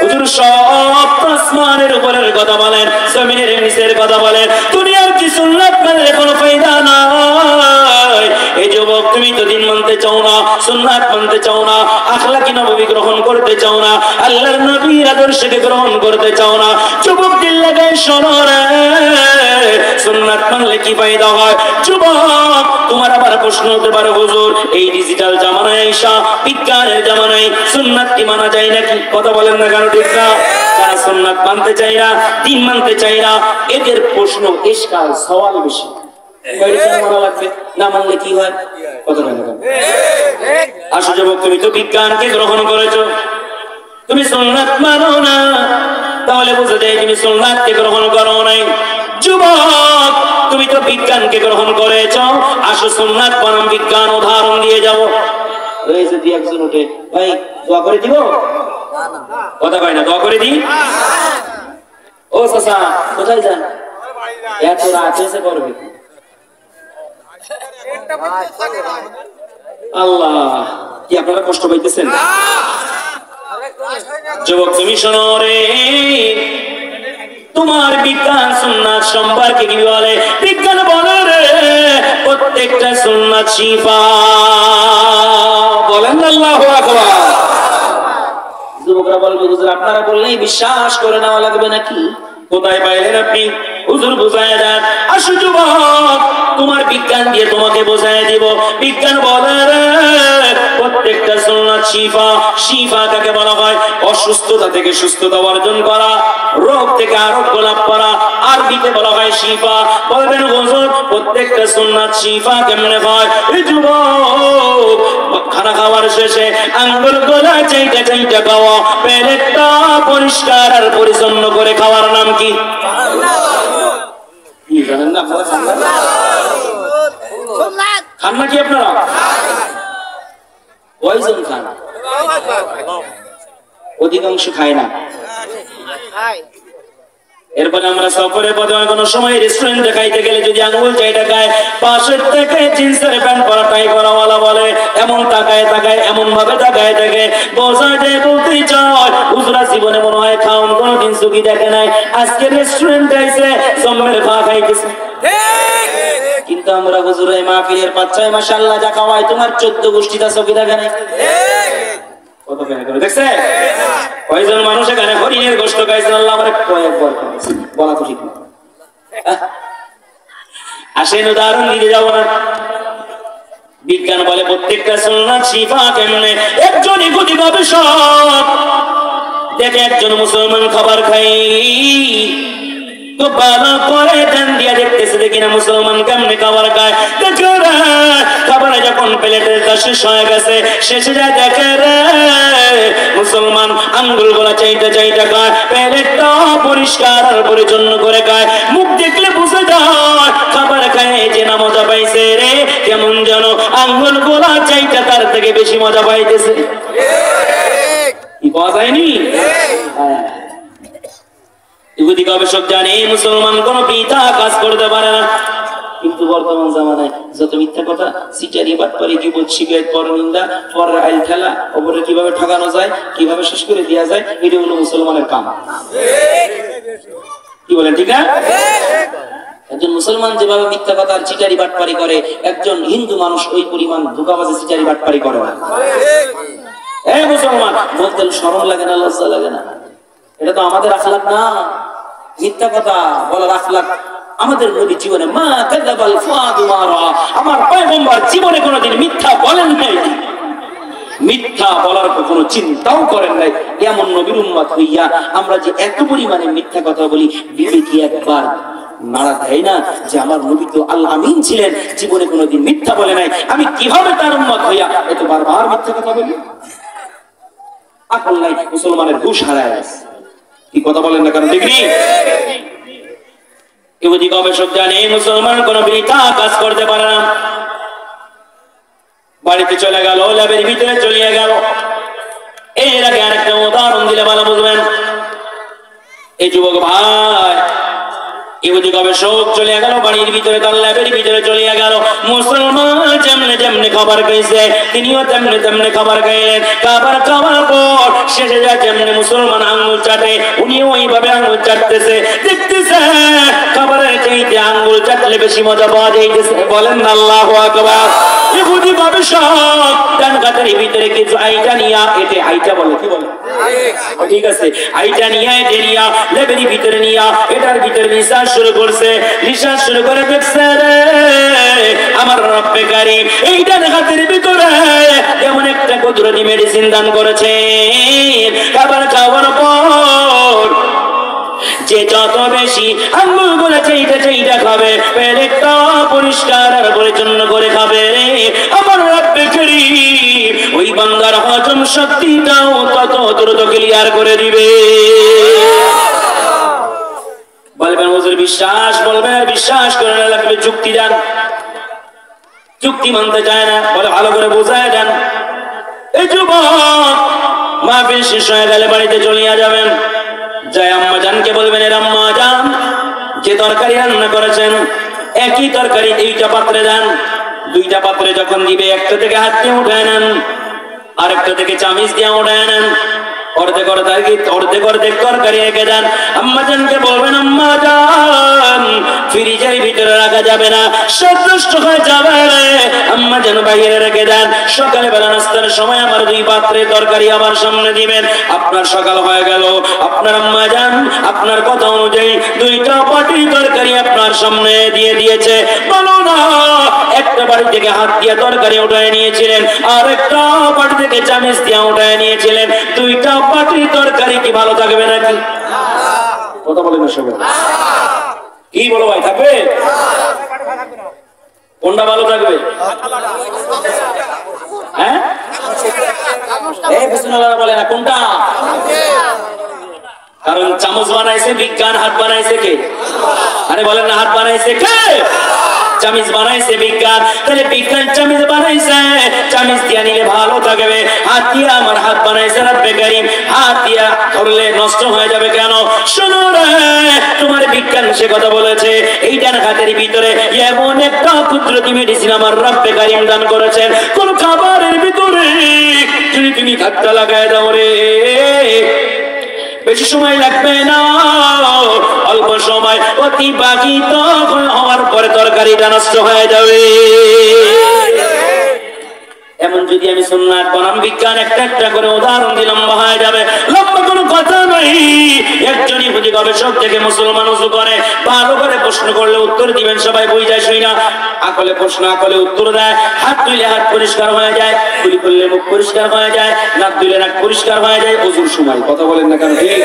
হুজুর, সব আসমানের উপরের কথা বলেন, জমিনের নিচের কথা বলেন, দুনিয়ার কি সুন্নাত মানলে কোনো ফায়দা নাই। এই যুবক, তুমি তো দিন মানতে চাও না, সুন্নাত মানতে চাও না, আখলাকি নববী গ্রহণ করতে চাও না, আল্লাহর নবীর আদর্শকে গ্রহণ করতে চাও না। যুবক দিল লাগায় শোনো রে, সুন্নাত মানলে কি ফায়দা হয়? যুবক, তোমার আবার প্রশ্ন হতে পারে, হুজুর এই ডিজিটাল জামানায় আইসা, বিজ্ঞানের জামানায় সুন্নাত কি মানা যায় নাকি? কথা বলেন না কেন? ঠিক না? যারা সুন্নাত মানতে চায় না, দিন মানতে চায় না, এদের প্রশ্ন ইশকাল সওয়াল বেশি। মানা লাগবে, না মানলে কি হয়? কথা বলেন না। আসো যুবক, তুমি তো বিজ্ঞানকে গ্রহণ করেছো, তুমি সুন্নাত মানো না, তাহলে বুঝে যায় তুমি সুন্নাতকে গ্রহণ করো নাই। যুবক, তুমি তো বিজ্ঞানকে গ্রহণ করেছো, আসো সুন্নাত বনাম বিজ্ঞান উদাহরণ দিয়ে যাও। এই যদি একজন উঠে, ভাই দোয়া করে দিব, কথা কয় না, দোয়া করে দি। ও চাচা কোথায় যান? এত রাত এসে করবে। আল্লাহ, কি আপনারা কষ্ট পাইতেছেন? যুবক, তুমি শোনো রে, তোমার বিজ্ঞান সুন্নাত সম্পর্কে কি বলে? বিজ্ঞান বলে রে, প্রত্যেকটা সুন্নাত শিফা। বলেন আল্লাহু আকবার। যুবকরা বলবে, হুজুর আপনারা বললেই বিশ্বাস করে নেওয়া লাগবে নাকি? কোথায় পাইলেন আপনি? হুজুর বুঝায় দেন। আসো যুবক, তোমার বিজ্ঞান দিয়ে তোমাকে বোঝায় দিব। বিজ্ঞান বলে রে, প্রত্যেকটা সুন্নাত শিফা। শিফা কাকে বলা হয়? অসুস্থতা থেকে সুস্থতা অর্জন করা, রোগ থেকে আরোগ্য লাভ করা, আরবিতে বলা হয় শিফা। বলবেন হুজুর প্রত্যেকটা সুন্নাত শিফা কেমনে হয়? এই যুবক, খানা খাওয়ার শেষে আঙ্গুল গোলা চাইটা চাইটা খাওয়া, পেটটা পরিষ্কার আর পরিচ্ছন্ন করে খাওয়ার নাম কি? জানেন না? খান না কি আপনারা? কয়জন খান? অধিকাংশ খায় না। এরপরে আমরা সফরে পথে কোনো সময় রেস্টুরেন্টে খাইতে গেলে যদি আঙ্গুল চাইটা খায়, পাশের থেকে জিন্সের প্যান্ট পরা টাই পরাওয়ালা বলে এমন তাকায় তাকায়, এমন ভাবে তাকায় থাকে, বোঝা যায় বলতেই চায় হুজুরা জীবনে মনে হয় খাওন কোনোদিন সুখী দেখে নাই, আজকে রেস্টুরেন্টে আইছে জম্মের খা খাইতেছে। কিন্তু আমরা হুজুর এই মাহফিলের 5-6 মাশাআল্লাহ যা খাওয়াই, তোমার 14 গোষ্ঠীটা সুখী দেখে নাই। কত কেন করে দেখছে? কয়জন মানুষ এখানে হরিণের গোশত খাইছে? আল্লাহ আমারে কয়েকবার খাইছে, বলা তো ঠিক না। আসেন উদাহরণ দিতে যাব না। বিজ্ঞান বলে প্রত্যেকটা সুন্নাত শিফা কেমনে? একজন ইহুদি গবেষক দেখে একজন মুসলমান খাবার খাই, খুব ভালো করে ধ্যান দিয়ে দেখতেছে দেখি না মুসলমান কেমনে খাবার খায়। দেখে রে খাবারে যখন প্লেটের শেষ হয়ে গেছে, শেষে যায় দেখে রে মুসলমান আঙ্গুল গুলা চাইতে চাইতে খায়, প্লেটটা পরিষ্কার আর পরিচ্ছন্ন করে খায়। মুখ দেখলে বুঝে যায় খাবার খায় যে না মজা পাইছে রে, কেমন যেন আঙ্গুল গুলা চাইতে তার থেকে বেশি মজা পাইতেছে। কি পাওয়া যায়নি? ইহুদি গবেষক জানে মুসলমান কোন পিতা কাজ করতে পারে না, কিন্তু বর্তমান জামানায় যত মিথ্যা কথা, সিটারি, বাটপারি, গীবত, শিকায়ত, পরনিন্দা, পরের আইল খেলা, ওপরে কিভাবে ঠকানো যায়, কিভাবে শেষ করে দেওয়া যায়, এটা হলো মুসলমানের কাম। কি বলেন ঠিক না? একজন মুসলমান যেভাবে মিথ্যা কথা আর চিটারি বাটপারি করে, একজন হিন্দু মানুষ ওই পরিমাণ ধোঁকাবাজে চিটারি বাটপারি করে না। এই মুসলমান বলতে শরম লাগে না, লজ্জা লাগে না? এটা তো আমাদের আখলাক না, মিথ্যা কথা বলার আখলাক আমাদের নবী জীবনে মা কাযাবাল ফুআদু মা রাআ, আমার পয়গম্বর জীবনে কোনোদিন মিথ্যা বলেন নাই, মিথ্যা বলার কোনো চিন্তাও করেন নাই। এমন নবীর উম্মত হইয়া আমরা যে এত পরিমাণে মিথ্যা কথা বলি, বিবেকে একবার নাড়া দেয় না যে আমার নবী তো আল্লাহ আমিন ছিলেন, জীবনে কোনোদিন মিথ্যা বলে নাই, আমি কিভাবে তার উম্মত হইয়া এত বারবার মিথ্যা কথা বলি? আকল নাই, মুসলমানের হুঁশ হারায় গেছে। কি কথা বলেন না কারণ দেখনি? ইহুদি গবেষক জানে মুসলমান কোন বৃথা কাজ করতে পারে না। বাড়িতে চলে গেল, ল্যাবের ভিতরে চলিয়ে গেল। এর আগে আরেকটা উদাহরণ দিলে ভালো বুঝবেন। এই যুবক ভাই, ইহুদি গবেষক চলে গেল বাড়ির ভিতরে, তার ল্যাবের ভিতরে চলে গেল। মুসলমান যেমনে যেমনে খাবার খাইছে, তিনিও তেমনে তেমনে খাবার খাইলেন। খাবার খাওয়ার পর শেষে যায় যেমনে মুসলমান আঙ্গুল চাটে, উনিও ওইভাবে আঙ্গুল চাটতেছে। দেখতেছে খাবারের চাইতে আঙ্গুল চাটলে বেশি মজা পাওয়া যাইতেছে। বলেন আল্লাহু আকবার। ইহুদি গবেষক ডান কাতের ভিতরে কিছু আইটা নিয়া, এতে আইটা বলে, কি বলে? ঠিক আছে, আইটা নিয়া এতে নিয়া ল্যাবের ভিতরে নিয়া এটার ভিতরে রিসার্চ শুরু করছে। রিসার্চ শুরু করে দেখছে রে আমার রব্বে কারীম এই ডান হাতের ভিতরে এমন একটা কুদরতি মেডিসিন দান করেছেন, খাবার খাওয়ার পর যে যত বেশি আঙ্গুল গুলো চাইটা চাইটা খাবে, পেটটা পরিষ্কার আর পরিচ্ছন্ন করে খাবে রে আমার রব্বে কারীম ওই বান্দার হজম শক্তিটাও তত দ্রুত ক্লিয়ার করে দিবে। বলবেন হুজুর বিশ্বাস, বলবেন বিশ্বাস করে না লাগবে যুক্তি দেন। যুক্তি মানতে চায় না, বলে ভালো করে বোঝায় দেন। এই যুবক মাহফিল শেষ হয়ে গেলে বাড়িতে চলিয়া যাবেন, যাই আম্মা জানকে বলবেন এর আম্মা জান যে তরকারি রান্না করেছেন একই তরকারি দুইটা পাত্রে দেন। দুইটা পাত্রে যখন দিবে একটা থেকে হাত দিয়ে উঠায় নেন, আরেকটা থেকে চামিচ দিয়ে উঠায় নেন। অর্ধেক অর্ধেক তরকারি রেখে দেন। আম্মা জানকে বলবেন আম্মা জান ফ্রিজের ভিতরে রাখা যাবে না, সব নষ্ট হয়ে যাবে। আম্মা জান বাইরে রেখে দেন। সকালে বেলা নাস্তার সময় আমার দুই পাত্রে তরকারি আমার সামনে দিবেন। আপনার সকাল হয়ে গেল, আপনার আম্মা জান আপনার কথা অনুযায়ী দুইটা পাটির তরকারি আপনার সামনে দিয়ে দিয়েছে। বলো না একটা বাড়ি থেকে হাত দিয়ে তরকারি উঠায় নিয়েছিলেন, আর একটা বাড়ি থেকে চামিচ দিয়ে উঠায় নিয়েছিলেন। দুইটা পাটির তরকারি কি ভালো থাকবে নাকি? কথা বলে না সবাই, কি বলো ভাই, থাকবে? কোনটা ভালো থাকবে? হ্যাঁ বলে না কোনটা? কারণ চামচ বানাইছে বিজ্ঞান, হাত বানাইছে কে? আরে বলেন না, হাত বানাইছে কে? চামিচ বানাইছে বিজ্ঞান। তাহলে বিজ্ঞান চামিচ বানাইছে, চামিচ দিয়া নিলে ভালো থাকবে। হাত দিয়া আমার হাত বানাইছে রব্বে কারীম, হাত দিয়া ধরলে নষ্ট হয়ে যাবে কেন? শোনো রে, তোমার বিজ্ঞান সে কথা বলেছে এই ডান হাতের ভিতরে এমন একটা কুদরতি মেডিসিন আমার রব্বে কারীম দান করেছেন। কোন খাবারের ভিতরে যদি তুমি ধাক্কা লাগায় দাও রে, বেশি সময় লাগবে না, অল্প সময় অতিবাহিত হওয়ার পরে তরকারিটা নষ্ট হয়ে যাবে। এমন যদি আমি সুন্নাত বনাম বিজ্ঞান একটা একটা করে উদাহরণ দিলে লম্বা হয়ে যাবে। লম্বা কোনো কথা নাই। একজন ইহুদি গবেষক থেকে মুসলমান উজু করে, ভালো করে প্রশ্ন করলে উত্তর দিবেন সবাই বই যায় শুই না। আকলে প্রশ্ন আকলে উত্তর দেয়। হাত ধুইলে হাত পরিষ্কার হয়ে যায়, কুলি করলে মুখ পরিষ্কার হয়ে যায়, নাক ধুইলে নাক পরিষ্কার হয়ে যায়। ওজুর সময় কথা বলেন না কেন? ঠিক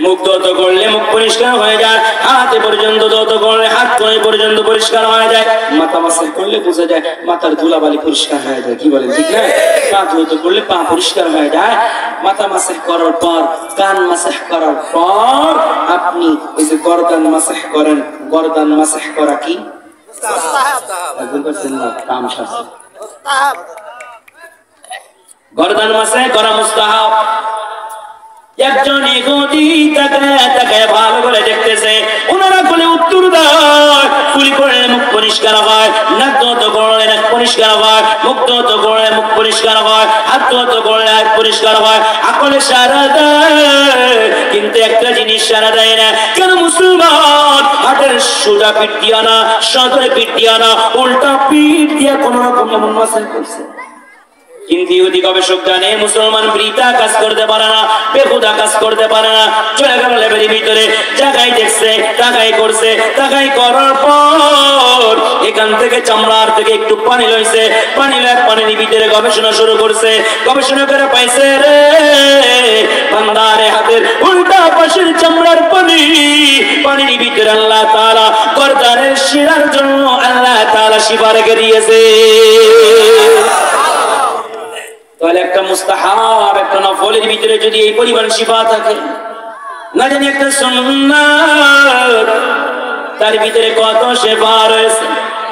মুখ ধৌত করলে মুখ পরিষ্কার হয়ে যায়, হাতে পর্যন্ত ধৌত করলে হাত পর্যন্ত পরিষ্কার হয়ে যায়, মাথা মাসাজ করলে বোঝা যায় মাথার ধুলাবালি পরিষ্কার হয়ে যায়। কি বলেন ঠিক না? পা ধৌত করলে পা পরিষ্কার হয়ে যায়। মাথা মাসাজ করার পর, কান মাসাজ করার পর আপনি ওই যে গর্দান মাসাজ করেন, গর্দান মাসাজ করা কি গর্দান মাসাজ করা মুস্তাহাব। একজন এগোদি তাকে ভালো করে দেখতেছে, ওনারা বলে উত্তর দেয়, কুলি করলে মুখ পরিষ্কার হয়, নাক ধৌত করলে নাক পরিষ্কার হয়, মুখ ধৌত করলে মুখ পরিষ্কার হয়, হাত ধৌত করলে হাত পরিষ্কার হয়। আকলে সারা দেয়, কিন্তু একটা জিনিস সারা দেয় না। কেন? মুসলমান হাতের সোজা পিঠ দিয়া না, সদরে পিঠ দিয়া না, উল্টা পিঠ দিয়া কোন রকম এমন মাসাজ করছে। কিন্তু ইহুদি গবেষক জানে মুসলমান বৃথা কাজ করতে পারে না, বেহুদা কাজ করতে পারে না। চলে গেল লেবের ভিতরে, জায়গায় দেখছে, টাকাই করছে, টাকাই করার পর এখান থেকে চামড়ার থেকে একটু পানি লইছে, পানি লয় পানির ভিতরে গবেষণা শুরু করছে। গবেষণা করে পাইছে রে বান্দারে হাতের উল্টা পাশের চামড়ার পানি, পানির ভিতরে আল্লাহ তাআলা গর্দানের শিরার জন্য আল্লাহ তাআলা শিফা রেখে দিয়েছে। তাহলে একটা মুস্তাহাব, একটা নফলের ভিতরে যদি এই পরিমাণ শিফা থাকে, না জানি একটা সুন্নাত তার ভিতরে কত শিফা রয়েছে,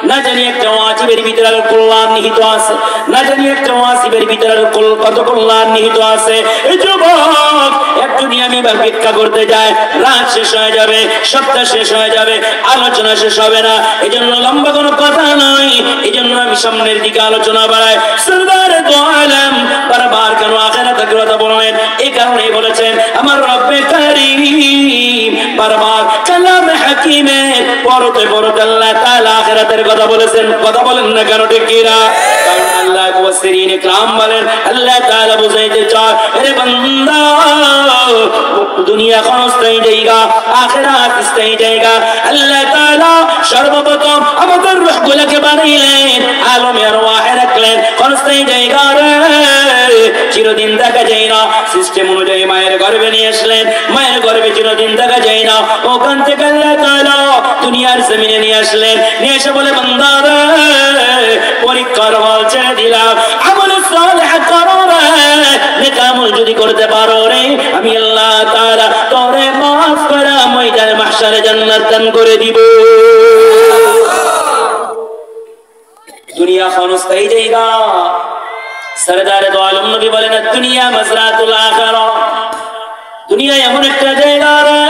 না জানি একটা ওয়াজিবের ভিতরে কল্যাণ নিহিত আছে, না জানি একটা ওয়াজিবের ভিতরে কত কল্যাণ নিহিত আছে। এই যুবক একটু আমি ব্যাখ্যা করতে যাই, রাত শেষ হয়ে যাবে, সপ্তাহ শেষ হয়ে যাবে, আলোচনা শেষ হবে না। এই জন্য লম্বা কোনো কথা নয়, এই জন্য আমি সামনের দিকে আলোচনা বাড়াই। সরদারে দো আলম বারবার কেন আখিরাতের কথা বললেন? এই কারণেই বলেছেন আমার রব্বে কারীম বারবার কালামে হাকিমে পড়তে পড়তে আল্লাহ তাআলা আখিরাতের কথা বলেছেন। কথা বলেন না কেন? ঠিক কি না? কারণ আল্লাহ মুফাসসিরিন ইকরাম বলেন আল্লাহ তাআলা বুঝাইতে চায়, আরে বান্দা দুনিয়া ক্ষণস্থায়ী জায়গা, আখিরাত স্থায়ী জায়গা। আল্লাহ তাআলা সর্বপ্রথম আমাদের রূহগুলোকে বানাইলেন, আলমে আরওয়াহে রাখলেন ক্ষণস্থায়ী জায়গা রে, চিরদিন দেখা যায় না। সিস্টেম অনুযায়ী মায়ের গর্ভে নিয়ে আসলেন, মায়ের গর্ভে চিরদিন দেখা যায় না। ওখান থেকে আল্লাহ তাআলা দুনিয়ার জমিনে নিয়ে আসলেন, নিয়ে এসে বলে বান্দা রে পরীক্ষার হল ছেড়ে দিলাম, আমল সালেহ করো রে, নেক আমল যদি করতে পারো রে আমি আল্লাহ তাআলা তোরে মাফ করে ময়দানে মাহশারে জান্নাত দান করে দিব। দুনিয়া ক্ষণস্থায়ী জায়গা। সরদারে দো আলম নবী বলেন দুনিয়া মাজরাতুল আখিরা, দুনিয়া এমন একটা জায়গা রে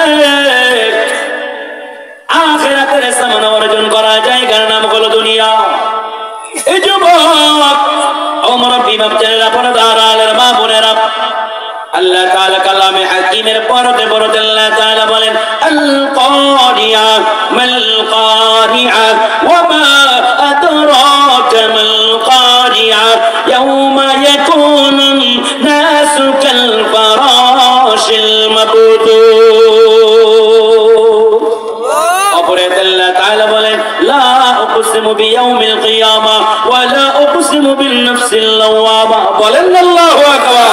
আখিরাতের সামান অর্জন করা জায়গার নাম হলো দুনিয়া। এই যুবক ও মুরব্বি বাপজানেরা, পর্দার আলের মা বোনেরা, আল্লাহ তাআলা কালামে হাকিমের পরতে পরতে আল্লাহ তাআলা বলেন আল কারিয়া মাল কারিয়া ওয়া মা আদরাকা মাল কারিয়া ইয়াউমা ইয়াকুনুন নাসু কাল ফারাশিল মাবথুথ। অপরে আল্লাহ তাআলা বলেন লা উকসিমু বিয়াউমিল কিয়ামা ওয়া লা উকসিমু বিন নাফসিল লাওয়ামা। বলেন আল্লাহু আকবার।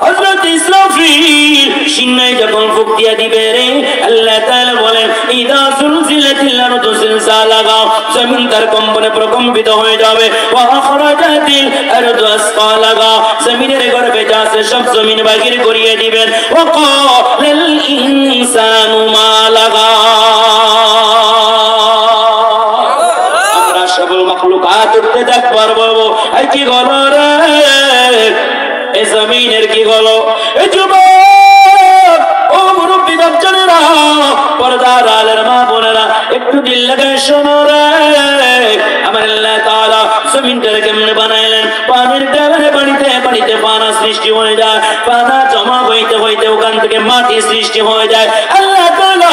হযরত ইসরাফিল সিংহায় যখন ফুঁক দিয়া দিবে রে, আল্লাহ তাআলা বলেন ইদা সুলজিলাতিল আরদু জিলজালাহা, জমিন তার কম্পনে প্রকম্পিত হয়ে যাবে। ওয়া আখরাজাতিল আরদু আসকালাহা, জমিনের গর্ভে যা আছে সব জমিন বাহির করিয়ে দিবেন। ওয়া ক্বালাল ইনসানু মা লাহা, আমরা সকল মাখলুকাত উঠতে দেখবার বলবো এই কি হলো রে, এই জমিনের কি হলো? এই যুবক ও মুরব্বি বাপজানেরা, পর্দার আলের মা বোনেরা, একটু দিল লাগায় শোনো রে। আমার আল্লাহ তাআলা জমিনটাকে কেমনে বানাইলেন? পানির ডেবারে পানিতে পানিতে পানা সৃষ্টি হয়ে যায়, পানা জমা হইতে হইতে ওখান থেকে মাটি সৃষ্টি হয়ে যায়। আল্লাহ তাআলা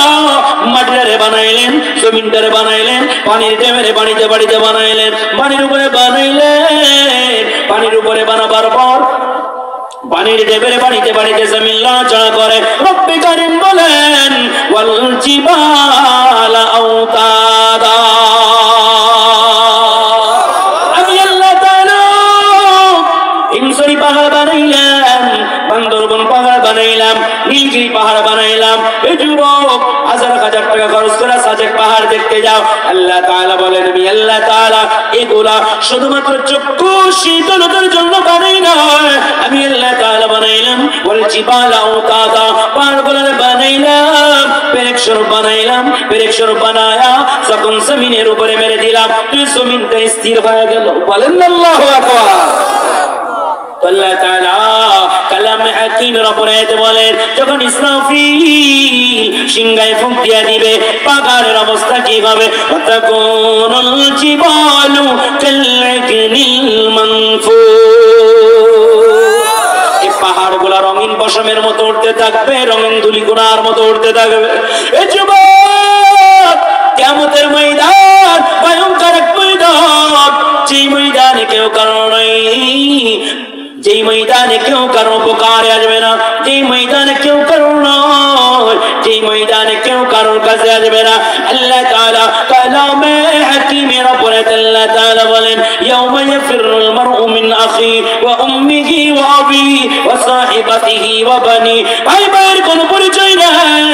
মাটিটারে বানাইলেন, জমিনটারে বানাইলেন, পানির ডেবারে পানিতে পানিতে বানাইলেন, পানির উপরে বানাইলেন। পানির উপরে বানাবার পর পানির দেবের বাড়িতে বাড়িতে জমিন লাচড়া করে। রব্বে কারীম বলেন ওয়াল জিবালা আওতাদা, আমি আল্লাহ তাআলা হিমশরি পাহাড় বানাইলাম, বান্দরবন পাহাড় বানাইলাম, নীলগিরি পাহাড় টাকা খরচ করে সাজেক পাহাড় দেখতে যাও। আল্লাহ তাআলা বলেন আমি আল্লাহ তাআলা এগুলা শুধুমাত্র চক্ষু শীতলতার জন্য বানাই না, আমি আল্লাহ তাআলা বানাইলাম ওয়াল জিবালা আওতাদা, পাহাড়গুলো বানাইলাম পেরেক স্বরূপ বানাইলাম, পেরেক স্বরূপ বানায়া যখন জমিনের উপরে মেরে দিলাম তুই জমিনটা স্থির হয়ে গেল। বলেন আল্লাহু আকবার। আল্লাহ তাআলা কালামে হাকিমের উপরে বলেন যখন ইসরাফিল সিংহায় ফুঁক দিয়া দিবে পাহাড়ের অবস্থা কি হবে? ওয়াতাকুনুল জিবালু কালআজনিল মানফুর, এই পাহাড়গুলো রঙিন পশমের মতো উঠতে থাকবে, রঙিন ধুলিকণার মতো উঠতে থাকবে। এই যুবক, কিয়ামতের ময়দান ভয়ঙ্কর এক ময়দান, যেই ময়দানে কেউ কারণ নাই, যেই ময়দানে কেউ কারো উপকারে আসবে না, যেই ময়দানে কেউ কারো নয়, যেই ময়দানে কেউ কারোর কাছে আসবে না। আল্লাহ তাআলা কালামে হাকিমের উপরে আল্লাহ তাআলা বলেন ইয়াউমা ইয়াফিরুল মারউ মিন আখি ওয়া উম্মিহি ওয়া আবিহি ওয়া সাহিবাতিহি ওয়া বানি। ভাই ভাইয়ের কোনো পরিচয় নাই,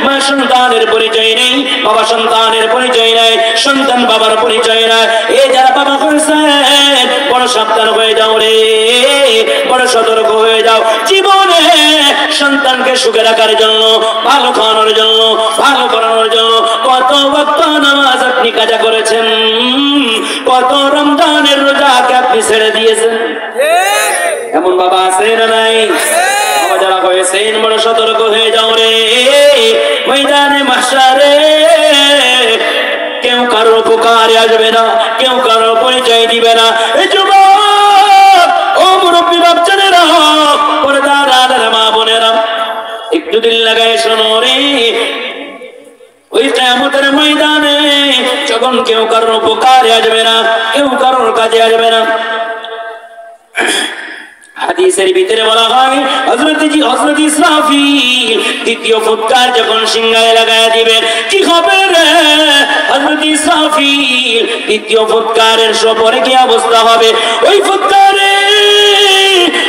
মা সন্তানের পরিচয় নেই, বাবা সন্তানের পরিচয় নাই, সন্তান বাবার পরিচয় নাই। এই যারা বাবা হয়েছেন বড় সাবধান হয়ে যাও রে, বড় সতর্ক হয়ে যাও। জীবনে সন্তানকে সুখে রাখার জন্য, ভালো খাওয়ানোর জন্য, ভালো পড়ানোর জন্য কত ওয়াক্ত নামাজ আপনি কাজা করেছেন, কত রমজানের রোজাকে আপনি ছেড়ে দিয়েছেন। এমন বাবা আছে না নাই? বাবা যারা হয়েছেন বড় সতর্ক হয়ে যাও রে, ময়দানে মাহশারে কেউ কারোর উপকারে আসবে না, কেউ কারোর পরিচয় দিবে না। এই যুবক, ও মুরব্বী বাচ্চাদেরা, পর্দার আড়ালের মা বোনেরা, একটু দিল লাগায় শোনো রে, ওই কিয়ামতের ময়দানে যখন কেউ কারোর উপকারে আসবে না, কেউ কারোর কাজে আসবে না। হাদিসের ভিতরে বলা হয় হযরত ইসরাফিল দ্বিতীয় ফুৎকার যখন সিংহায় লাগায় দিবেন কি হবে রে? হযরত ইসরাফিল দ্বিতীয় ফুৎকারের পরে কি অবস্থা হবে? ওই ফুৎকারে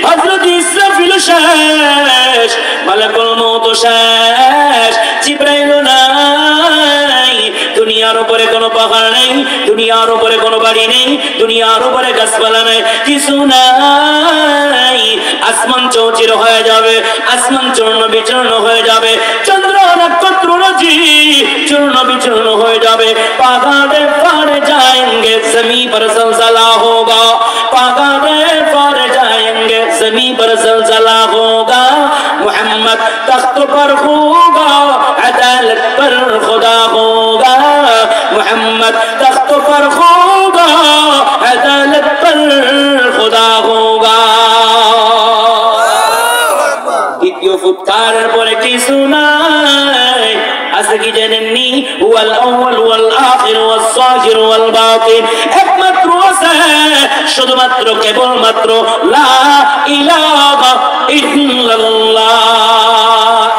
হযরত ইসরাফিল শেষ, মালাকুল মউত শেষ, জিবরাইল নাই, দুনিয়ার উপরে কোনো পাহাড় নেই, দুনিয়ার উপরে কোনো বাড়ি নেই, দুনিয়ার উপরে গাছপালা নেই, কিছু নাই। আসমান চৌচির হয়ে যাবে, আসমান চূর্ণ বিচূর্ণ হয়ে যাবে, চন্দ্র নক্ষত্র রাজি চূর্ণ বিচূর্ণ হয়ে যাবে। পাহাড়ে পারে जाएंगे जमी पर जलजला होगा, पहाड़े पर जाएंगे जमी पर जलजला होगा, मोहम्मद तख्त पर होगा, अदालत पर खुदा होगा, मोहम्मद तख्त पर होगा, अदालत पर खुदा होगा। দ্বিতীয় ফুৎকারের পরে কি শোনায়? আজকে কি জানেননি? ওয়াল আউয়াল ওয়াল আখির ওয়াস সাহির ওয়াল বাতিন, একমাত্র আছে, শুধুমাত্র কেবলমাত্র লা ইলাহা ইল্লাল্লাহ,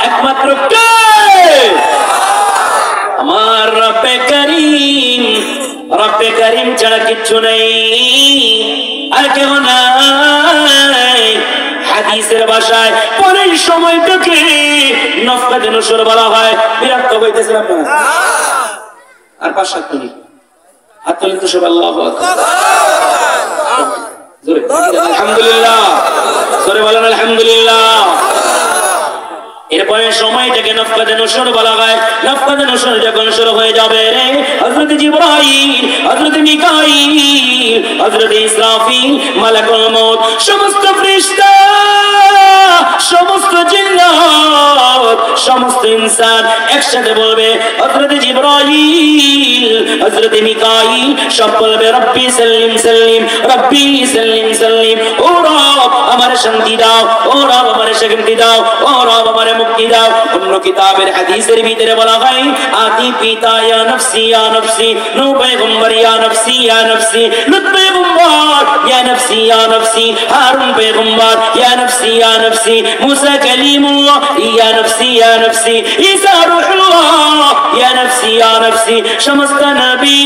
একমাত্র কে? আমার রব্বে করিম, রব্বে করিম ছাড়া কিচ্ছু নেই, আর কেউ নাই। হাদিসের ভাষায় পরের সময়টাকে নফকাতে নসর বলা হয়। বিরক্ত হইতেছেন আপনারা? আর 5-7 মিনিট হাত তুলেন তো সব। আল্লাহু আকবার, জোরে আলহামদুলিল্লাহ, জোরে বলেন আলহামদুলিল্লাহ। এরপরে সময়টাকে নফকাতে নসর বলা হয়। নফকাতে নসর যখন শুরু হয়ে যাবে রে, হযরত জিবরাইল, হযরত মিকাইল, হযরত ইসরাফিল, মালাকুল মউত, সমস্ত ফেরেশতা, সমস্ত জিন্নাত, সমস্ত ইনসান একসাথে বলবে হযরত জিবরাইল, হযরত মিকাইল, সব বলবে রব্বি সাল্লিম সাল্লিম, রব্বি সাল্লিম সাল্লিম, ও রব আমার শান্তি দাও, ও রব আমার শান্তি দাও, ও রব আমার মুক্তি দাও। অন্য কিতাবের হাদিসের ভিতরে বলা হয় আদি পিতা ইয়া নফসি ইয়া নফসি, নূহ পয়গম্বর ইয়া নফসি ইয়া নফসি, লুত পয়গম্বর ইয়া নফসি ইয়া নফসি, হারুন পয়গম্বর ইয়া নফসি ইয়া নফসি, মুসা কালিমুল্লাহ ইয়া নফসি ইয়া নফসি, ঈসা রূহুল্লাহ ইয়া নফসি ইয়া নফসি। সমস্ত নবী,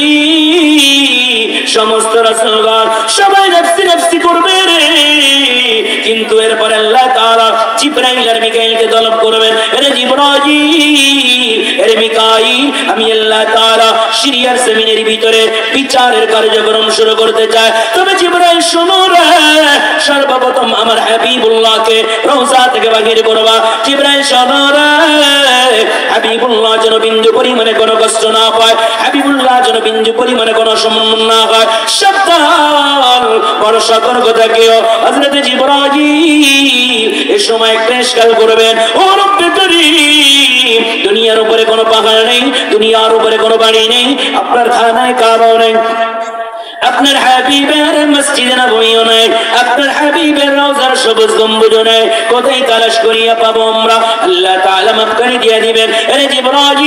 সমস্ত রাসূলগণ সবাই নফসি নফসি করবে রে, কিন্তু এরপর আল্লাহ তাআলা জিবরাইল আর মিকাইলকে তলব করবেন, রে জিবরাইল, রে মিকাইল, জিবরাইল আমি আল্লাহ তাআলা সিরিয়ার জমিনের ভিতরে বিচারের কার্যক্রম শুরু করতে চাই তবে জিবরাইল শোনো রে সর্বপ্রথম আমার হাবিবুল্লাহকে রওজা থেকে বাহির করবা জিবরাইল শোনো রে হাবিবুল্লাহ যেন বিন্দু পরিমাণে কোনো কষ্ট না পায় হাবিবুল্লাহ যেন বিন্দু পরিমাণে কোনো সম্মান না হয় সাবধান বড় সতর্ক থাকিও হযরত জিবরাইল এই সময় ক্লেশকাল করবেন ও রব্বে করিম দুনিয়ার উপরে কোনো পাহাড় নেই দুনিয়ার উপরে কোনো বাড়ি নেই আপনার খানায় কাবাও নেই আপনার হাবিবের মসজিদে নববীও নাই আপনার হাবিবের রওজার সবুজ গম্বুজও নাই কোথায় তালাশ করিয়া পাবো আমরা আল্লাহ তাআলা মাফ করে দিয়ে দিবেন আরে জিবরাইল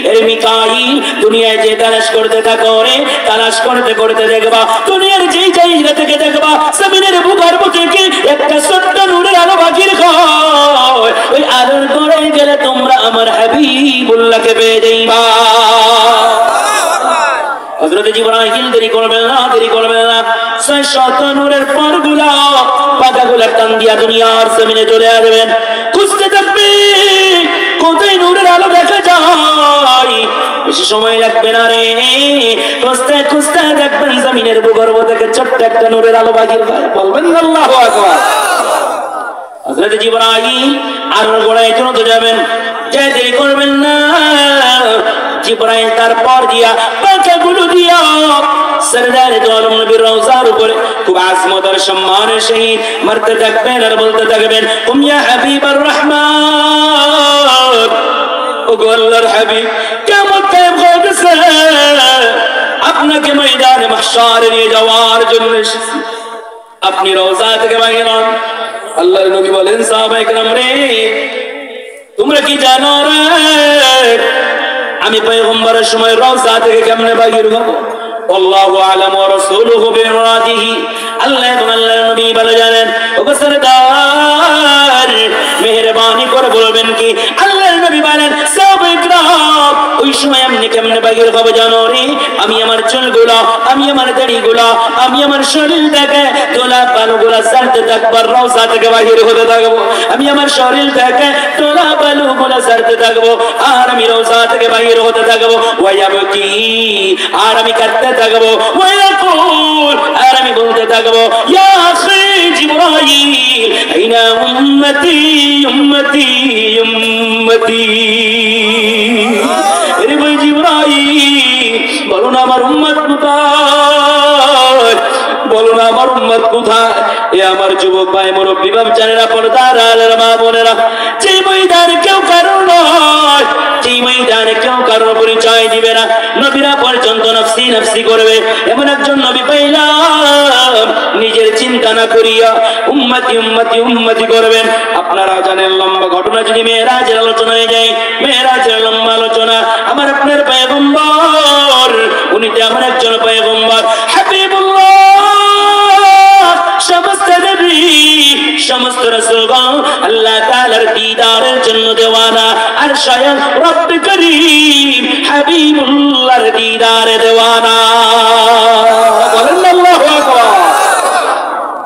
আরে মিকাইল দুনিয়ায় যে তালাশ করতে থাকো রে তালাশ করতে করতে দেখবা দুনিয়ার যেই জায়গা থেকে দেখবা জমিনের ভূগর্ভ থেকে একটা ছোট্ট নূরের আলো বাকির হয় ওই আলোর গড়ে গেলে তোমরা আমার হাবিবুল্লাহকে পেয়ে যাইবা হযরত জিবরাইল দেরি করবেন না 600 নূরের পরগুলা পাতাগুলা টান দিয়া দুনিয়ার জমিনে চলে আসবেন খুঁজতে থাকবে কোথায় নূরের আলো দেখা যায় বেশি সময় লাগবে না রে খুঁজতে খুঁজতে দেখবেন জমিনের ভূগর্ভ থেকে ছোট্ট একটা নূরের আলো বাহির হয় বলবেন আল্লাহু আকবার হযরত জিবরাইল আর গোড়ায় চলতে যাবেন যে দেরি করবেন না জিবরাইল তারপর দিয়া পাখাগুলো দিয়া সরদার দো আলম নবীর রওজার উপরে খুব আজমত আর সম্মানের সহিত মারতে থাকবেন আর বলতে থাকবেন কুম ইয়া হাবিবার রহমান ও গো আল্লাহর হাবিব কিয়ামত কায়েম হয়ে গেছে আপনাকে ময়দানে মাহশারে নিয়ে যাওয়ার জন্য এসেছি আপনি রওজা থেকে বাইরে হন আল্লাহর নবী বলেন সাহাবায়ে কেরাম রে তোমরা কি জানো রে আমি পয়গম্বরের সময় রওজা থেকে কেমনে বাহির হব আল্লাহু আলাম ওয়া রাসূলুহু বিমুরাদিহি আল্লাহ এবং আল্লাহর নবী ভালো জানেন ও সরদার মেহেরবানি করে বলবেন কি আল্লাহর নবী বলেন সাহাবায়ে কেরাম ওই সময় আপনি কেমনে বাহির হব জানো রে আমি আমার চুলগুলো আমি আমার দাড়িগুলো আমি আমার শরীর থেকে তোলা বালুগুলো সারতে থাকবার রওজা থেকে বাহির হতে থাকবো আমি আমার শরীর থেকে তোলা বালুগুলো সারতে থাকবো আর আমি রওজা থেকে বাহির হতে থাকবো ওয়ায়াবকি আর আমি কাঁদতে থাকবো ওয়ায়াকুল আর আমি বলতে থাকবো ইয়া আখি জিবরাইল আইনা উম্মতি উম্মতি উম্মতি আরে ভাই জিবরাইল বলো না আমার উম্মত কোথায় বলো না আমার উম্মত কোথায় এ আমার যুবক ভাই মুরব্বি বাপজানেরা পর্দার আলের মা বোনেরা যে ময়দানে কেউ কারো নয় যে ময়দানে কেউ কারোর পরিচয় দিবে না নবীরা পর্যন্ত নফসি নফসি করবে এমন একজন নবী পাইলাম নিজের চিন্তা না করিয়া উম্মতি উম্মতি উম্মতি করবেন আপনারা জানেন লম্বা ঘটনা যদি মেরাজের আলোচনায় যায় মেরাজের লম্বা আলোচনা আমার আপনার পয়গম্বর উনি তো আমার একজন পয়গম্বর হাবিবুল্লাহ সমস্ত নবী সমস্ত রাসূলগণ আল্লাহ তাআলার দিদারের জন্য দেওয়ানা আর স্বয়ং রব্বে করিম হাবিবুল্লাহর দিদারে দেওয়ানা বলেন আল্লাহু আকবার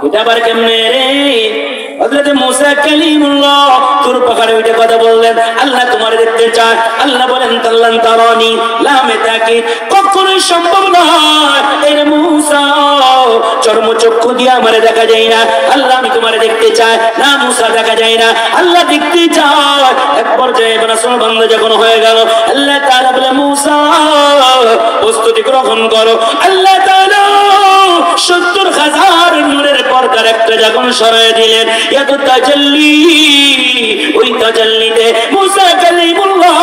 এটা আবার কেমনে রে হযরত মুসা কালিমুল্লাহ তুর পাহাড়ে উঠে কথা বললেন আল্লাহ তোমারে দেখতে চায় আল্লাহ বলেন তাল্লান তারানি লামে তাকি কখনোই সম্ভব নয় এর মুসা চর্মচক্ষু দিয়ে আমারে দেখা যায় না আল্লাহ আমি তোমারে দেখতে চাই না মুসা দেখা যায় না আল্লাহ দেখতে চায় এক পর্যায়ে রাসূল বান্দা যখন হয়ে গেল আল্লাহ তাআলা বলে মুসা প্রস্তুতি গ্রহণ করো আল্লাহ তাআলা ৭০,০০০ নূরের পর্দার একটা যখন সরায় দিলেন এত তাজাল্লি ওই তাজাল্লিতে মুসা কালিমুল্লাহ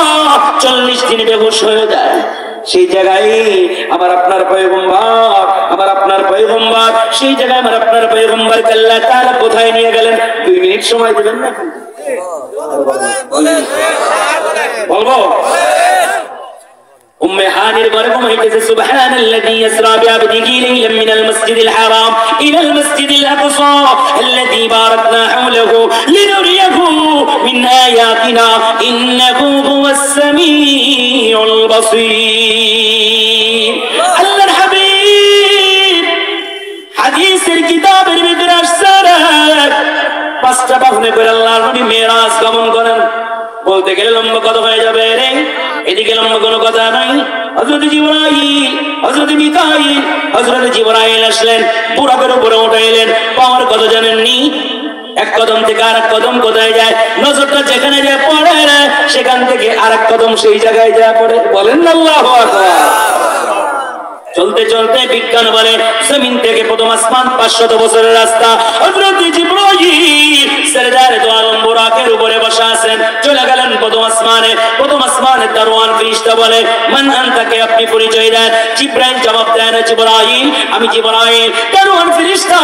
৪০ দিন বেহুশ হয়ে যায় সেই জায়গায় আমার আপনার পয়গম্বর সেই জায়গায় আমার আপনার পয়গম্বরকে আল্লাহ তাআলা কোথায় নিয়ে গেলেন 2 মিনিট সময় দিবেন না বলবো উম্মে হানির ঘরে ঘুমাইতেছে সুবহানাল্লাযী ইসরা বিআবদিহি লাইলাম মিনাল মাসজিদিল হারাম ইলাল মাসজিদিল আকসা আল্লাযী বারাকনা হাওলাহু লিনুরিয়াহু মিন আয়াতিনা ইন্নাহু হুয়াস সামিউল বাসীর আল্লাহর হাবিব হাদিসের কিতাবের ভিতরে আসছে 5টা বাহনে করে আল্লাহর নবী মেরাজ গমন করেন বলতে গেলে লম্বা কথা হয়ে যাবে রে, এদিকে লম্বা কোনো কথা নাই। হযরত জিবরাইল, হযরত মিকাইল, হযরত জিবরাইল আসলেন, বুরাকের উপরে উঠাইলেন। পাওয়ার কথা জানেননি, এক কদম থেকে আরেক কদম কোথায় যায়, নজরটা যেখানে যায় পড়ে সেখান থেকে আরেক কদম সেই জায়গায় যায় পড়ে। বলেন আল্লাহু আকবার। চলতে চলতে বিজ্ঞান বলে জমিন থেকে প্রথম আসমান 500 বছরের রাস্তা। হযরত জিবরাইল সরদার দো আলম বুরাকের উপরে বসা আছেন, চলে গেলেন প্রথম আসমানে। প্রথম আসমানে দারওয়ান ফেরেশতা বলে মান আনতা, কে আপনি পরিচয় দেন। জিবরাইল জবাব দেন জিবরাইল, আমি জিবরাইল। দারওয়ান ফেরেশতা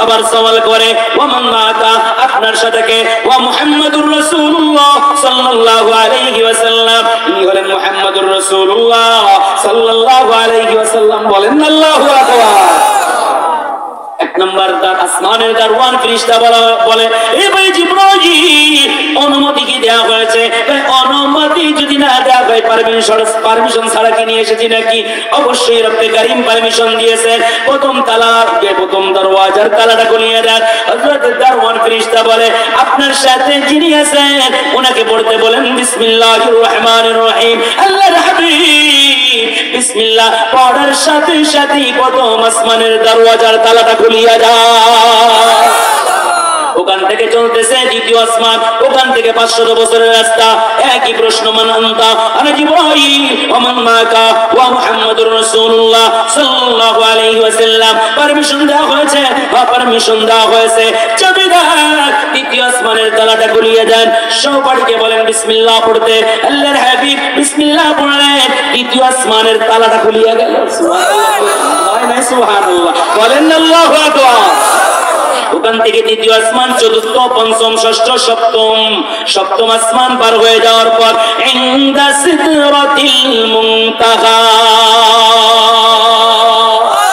আবার সওয়াল করে ওয়া মান মাকা, আপনার সাথে কে? ওয়া মুহাম্মাদুর রাসূলুল্লাহ সাল্লাল্লাহু আলাইহি ওয়াসাল্লাম, ইনি হলেন মুহাম্মাদুর রাসূলুল্লাহ সাল্লাল্লাহু আলাইহি ওয়াসাল্লাম। বলেন আল্লাহু আকবার। এক নম্বর আসমানের দারওয়ান ফেরেশতা বলে এ ভাই জিবরাইল, অনুমতি কি দেওয়া হয়েছে? অনুমতি যদি না দেওয়া হয়, পারমিশন ছাড়া কি নিয়ে এসেছি নাকি? অবশ্যই রব্বে কারীম পারমিশন দিয়েছে। প্রথম দরওয়াজার তালাটা খুলিয়ে দেন। হযরত দারওয়ান ফেরেশতা বলে আপনার সাথে যিনি আছেন ওনাকে পড়তে বলেন বিসমিল্লাহির রহমানির রহিম। আল্লাহর হাবিব বিসমিল্লাহ পড়ার সাথে সাথে প্রথম আসমানের দরওয়াজার তালাটা খুলিয়া যায়। ওখান থেকে চলতেছে দ্বিতীয় আসমান, ওখান থেকে 500 বছরের রাস্তা। একই প্রশ্ন মান আনতা, আনা জিবরাইল। ওয়া মান মাকা, ওয়া মুহাম্মাদুর রাসূলুল্লাহ সাল্লাল্লাহু আলাইহি ওয়াসাল্লাম। পারমিশন দেওয়া হয়েছে, পারমিশন দেওয়া হয়েছে। চাবিদার দ্বিতীয় আসমানের তালাটা খুলিয়ে দেন। সবাইকে বলেন বিসমিল্লাহ পড়তে। আল্লাহর হাবিব বিসমিল্লাহ পড়লেন, দ্বিতীয় আসমানের তালাটা খুলিয়ে গেল। সুবহানাল্লাহ, সুবহানাল্লাহ। বলেন আল্লাহু আকবার। ওখান থেকে দ্বিতীয় আসমান, চতুর্থ, পঞ্চম, ষষ্ঠ, সপ্তম আসমান পার হয়ে যাওয়ার পর ইনদা সিদরাতিল মুনতাহা।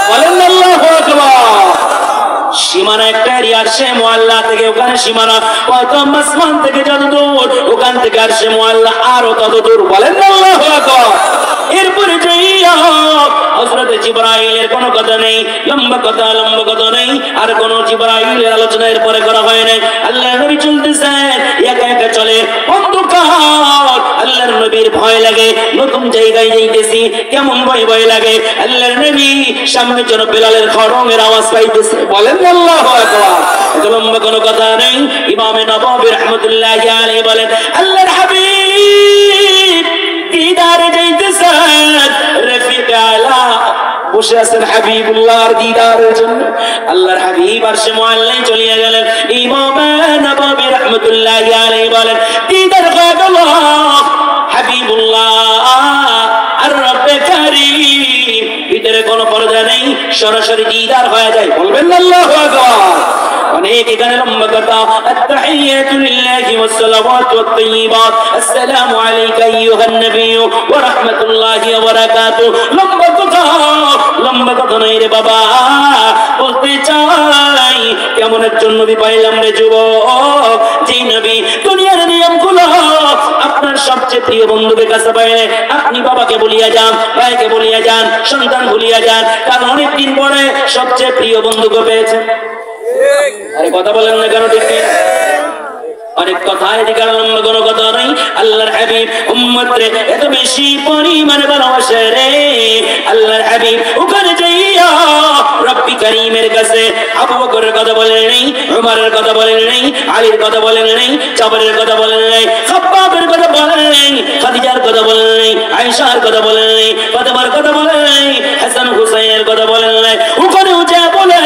বলেন আল্লাহু আকবার। সীমানা একটা এরিয়া, আরশে মুআল্লা থেকে ওখানে সীমানা। প্রথম আসমান থেকে যত দূর, ওখান থেকে আরশে মুআল্লা আরো তত দূর। বলেন আল্লাহু আকবার। এরপরে যাইয়া হযরত জিবরাইলের কোনো কথা নেই, লম্বা কথা নেই, আর কোন জিবরাইলের আলোচনা এরপরে করা হয় নাই। আল্লাহর নবী চলতেছেন, একা একা চলে, অন্ধকার। আল্লাহর নবীর ভয় লাগে, নতুন জায়গায় যাইতেছি, কেমন ভয় লাগে। আল্লাহর নবী সামনে যেন বেলালের খড়মের আওয়াজ পাইতেছে। বলেন আল্লাহু আকবার। লম্বা কোনো কথা নেই। ইমামে নববী রাহমাতুল্লাহি আলাইহি বলেন আল্লাহর হাবিব দিদারে যাইতেছেন, রফিক আলা বসে আছেন হাবিবুল্লাহর দিদারের জন্য। আল্লাহর হাবিব আরশে মুআল্লায় চলে গেলেন। ইমাম নববী রাহমাতুল্লাহি আলাইহি বলেন দিদার হয়ে গেল হাবিবুল্লাহ আর রব্বে কারীম, ভিতরে কোনো পর্দা নেই, সরাসরি দিদার হয়ে যায়। বলবেন আল্লাহু আকবার। অনেক এখানে লম্বা কথা। আত্তাহিয়াতু লিল্লাহি ওয়াস সালাওয়াতু ওয়াত তাইয়্যিবাত, আসসালামু আলাইকা আইয়ুহান নাবিয়্যু ওয়া রাহমাতুল্লাহি ওয়া বারাকাতুহু। লম্বা কথা নাই রে বাবা। বলতে চাই কেমন একজন নবী পাইলাম রে যুবক, যে নবী দুনিয়ার নিয়মগুলো আপনার সবচেয়ে প্রিয় বন্ধুকে কাছে পাইলে আপনি বাবাকে বলিয়া যান, ভাইকে বলিয়া যান, সন্তান ভুলিয়া যান, কারণ অনেকদিন পরে সবচেয়ে প্রিয় বন্ধুকে পেয়েছেন। আরে কথা বলেন না কেন? ঠিক অনেক কথা, এদিকে লম্বা কোনো কথা নাই। আল্লাহর হাবিব উম্মত রে এত বেশি পরিমাণে ভালোবাসে রে। আল্লাহর হাবিব ওখানে যাইয়া রব্বি কারীমের কাছে আবু বকরের কথা বলেন নাই, উমরের কথা বলেন নাই, আলীর কথা বলেন নাই, জাবরের কথা বলেন নাই, খাব্বাবের কথা বলেন নাই, খাদিজার কথা বলেন নাই, আয়েশার কথা বলেন নাই, ফাতেমার কথা বলেন নাই, হাসান হুসাইনের কথা বলেন নাই। ওখানেও যা বলে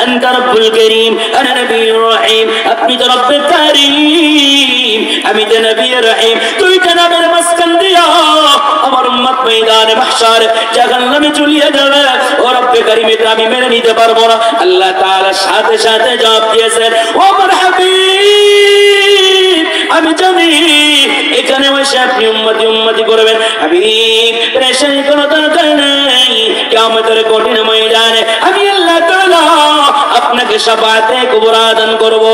আনতা রব্বুল কারীম আনা নবিয়্যুর রহিম, আপনি তো রব্বে কারীম, আমি তো নবী রহিম। দুইটা নামের মাঝখান দিয়া আমার উম্মত ময়দানে মাহশার জাহান্নামে চলিয়ে যাবে। ও রব্বে কারীম, এটা আমি মেনে নিতে পারবো না। আল্লাহ তাআলা সাথে সাথে জবাব দিয়েছেন ও আমার হাবিব, আমি জানি এখানে বসে আপনি উম্মতি করবেন। হাবিব পেরেশানি কোনো দরকার নেই। কিয়ামতের কঠিন ময়দানে আমি আল্লাহ তাআলা আপনাকে শাফাআতে কুবরা দান করব।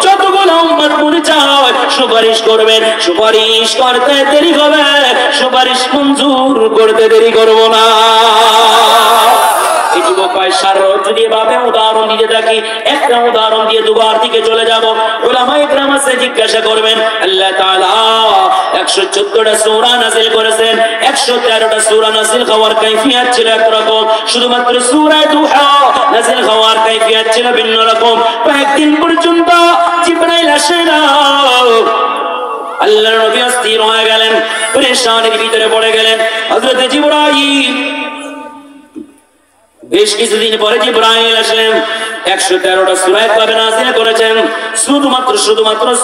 যতগুলো উম্মত মনে চায় সুপারিশ করবেন, সুপারিশ করতে দেরি হবে, সুপারিশ মঞ্জুর করতে দেরি করব না। এই যুবক ভাই সারা যদি এভাবে উদাহরণ দিতে থাকি, একটা উদাহরণ দিয়ে দুবার দিকে চলে যাব। উলামায়ে কেরাম আছে জিজ্ঞাসা করবেন, আল্লাহ তাআলা 114টা সূরা নাযিল করেছেন, 113টা সূরা নাযিল হওয়ার কাইফিয়ত ছিল একরকম, শুধুমাত্র সূরা দুহা নাযিল হওয়ার কাইফিয়ত ছিল ভিন্ন রকম। কয়েকদিন পর্যন্ত জিবরাইল আসে না। আল্লাহর নবী অস্থির হয়ে গেলেন, পরেশানির ভিতরে পড়ে গেলেন। হযরত জিবরাইল বেশ কিছুদিন পরে জিবরাইল আসলেন, 113টা সূরা একভাবে নাযিল করেছেন। শুধুমাত্র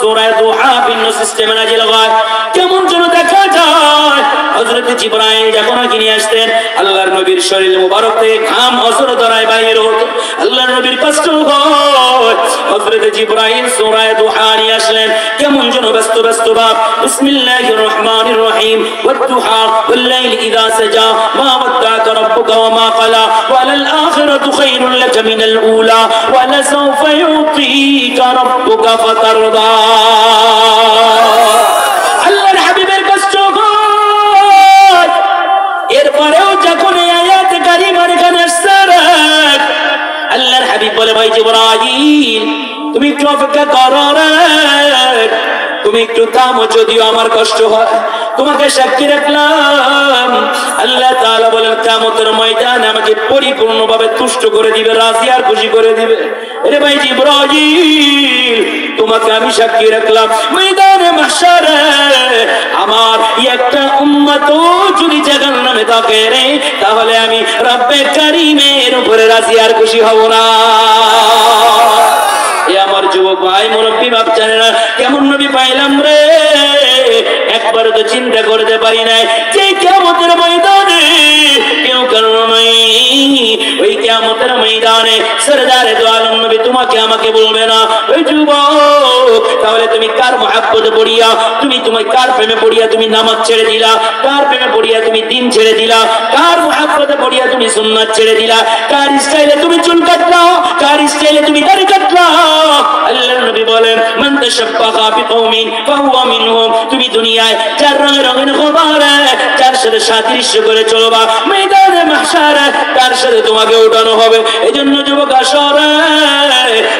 সূরা দুহা ভিন্ন সিস্টেমে নাযিল হয়। কেমন যেন দেখা যায় হযরত জিবরাইল যখন নিয়ে আসতেন, আল্লাহর নবীর শরীর মুবারক থেকে ঘাম অঝর ধারায় বাইর হতো। আল্লাহর নবীর কষ্ট হয়। হযরত জিবরাইল সূরা দুহা নিয়ে আসলেন, কেমন যেন ব্যস্ত ভাব। বিসমিল্লাহির রহমানির রহিম, ওয়াদ-দুহা ওয়াল-লাইলি ইযা সাজা, মা ওয়াদ্দাকা রাব্বুকা ওয়া মা ক্বালা, ওয়ালাল আখিরাতু খায়রুল লাকা মিনাল উলা, ওয়ালাসাউফা ইউতিকা রাব্বুকা ফাতারদা। আল্লাহর হাবিবের কষ্ট হয়। এরপরেও যখন এই আয়াত কারিমার এখানে আসছে, আল্লাহর হাবিব বলে, ভাই জিবরাইল তুমি একটু অপেক্ষা করো রে, তুমি একটু থামো, যদিও আমার কষ্ট হয়, তোমাকে সাক্ষী রাখলাম। আল্লাহ তাআলা বলেন, কিয়ামতের ময়দানে আমাকে পরিপূর্ণভাবে তুষ্ট করে দিবে, রাজি আর খুশি করে দিবে। আরে ভাই জিবরাইল তোমাকে আমি সাক্ষী রাখলাম, ময়দানে মাহশারে আমার একটা উম্মত যদি জাহান্নামে থাকে রে, তাহলে আমি রব্বে কারীমের উপরে রাজি আর খুশি হব না। এ আমার যুবক ভাই মুরব্বী বাপ জানে না কেমন নবী পাইলাম রে, একবার তো চিন্তা করতে পারি নাই যে কিয়ামতের ময়দানে কেউ কারণ নাই, ওই কিয়ামতের ময়দানে সরদারে দো আলম নবী তোমাকে আমাকে বলবে না, ওই যুবক তাহলে তুমি কার মহব্বতে পড়িয়া, তুমি কার প্রেমে পড়িয়া তুমি নামাজ ছেড়ে দিলা, কার প্রেমে পড়িয়া তুমি দিন ছেড়ে দিলা, কার মহব্বতে পড়িয়া তুমি সুন্নাত ছেড়ে দিলা, কার স্টাইলে তুমি চুল কাটলা, কার স্টাইলে তুমি দাড়ি কাটলা। আল্লাহর নবী বলেন, মান তাশাব্বাহা বিকওমিন ফাহুয়া মিনহুম। তুমি দুনিয়ায় চার রঙের খবর যার সাথে সাদৃশ্য করে চলবা, ময়দানে মাহশারে তার সাথে তোমাকে উঠানো হবে। এজন্য যুবক আসরে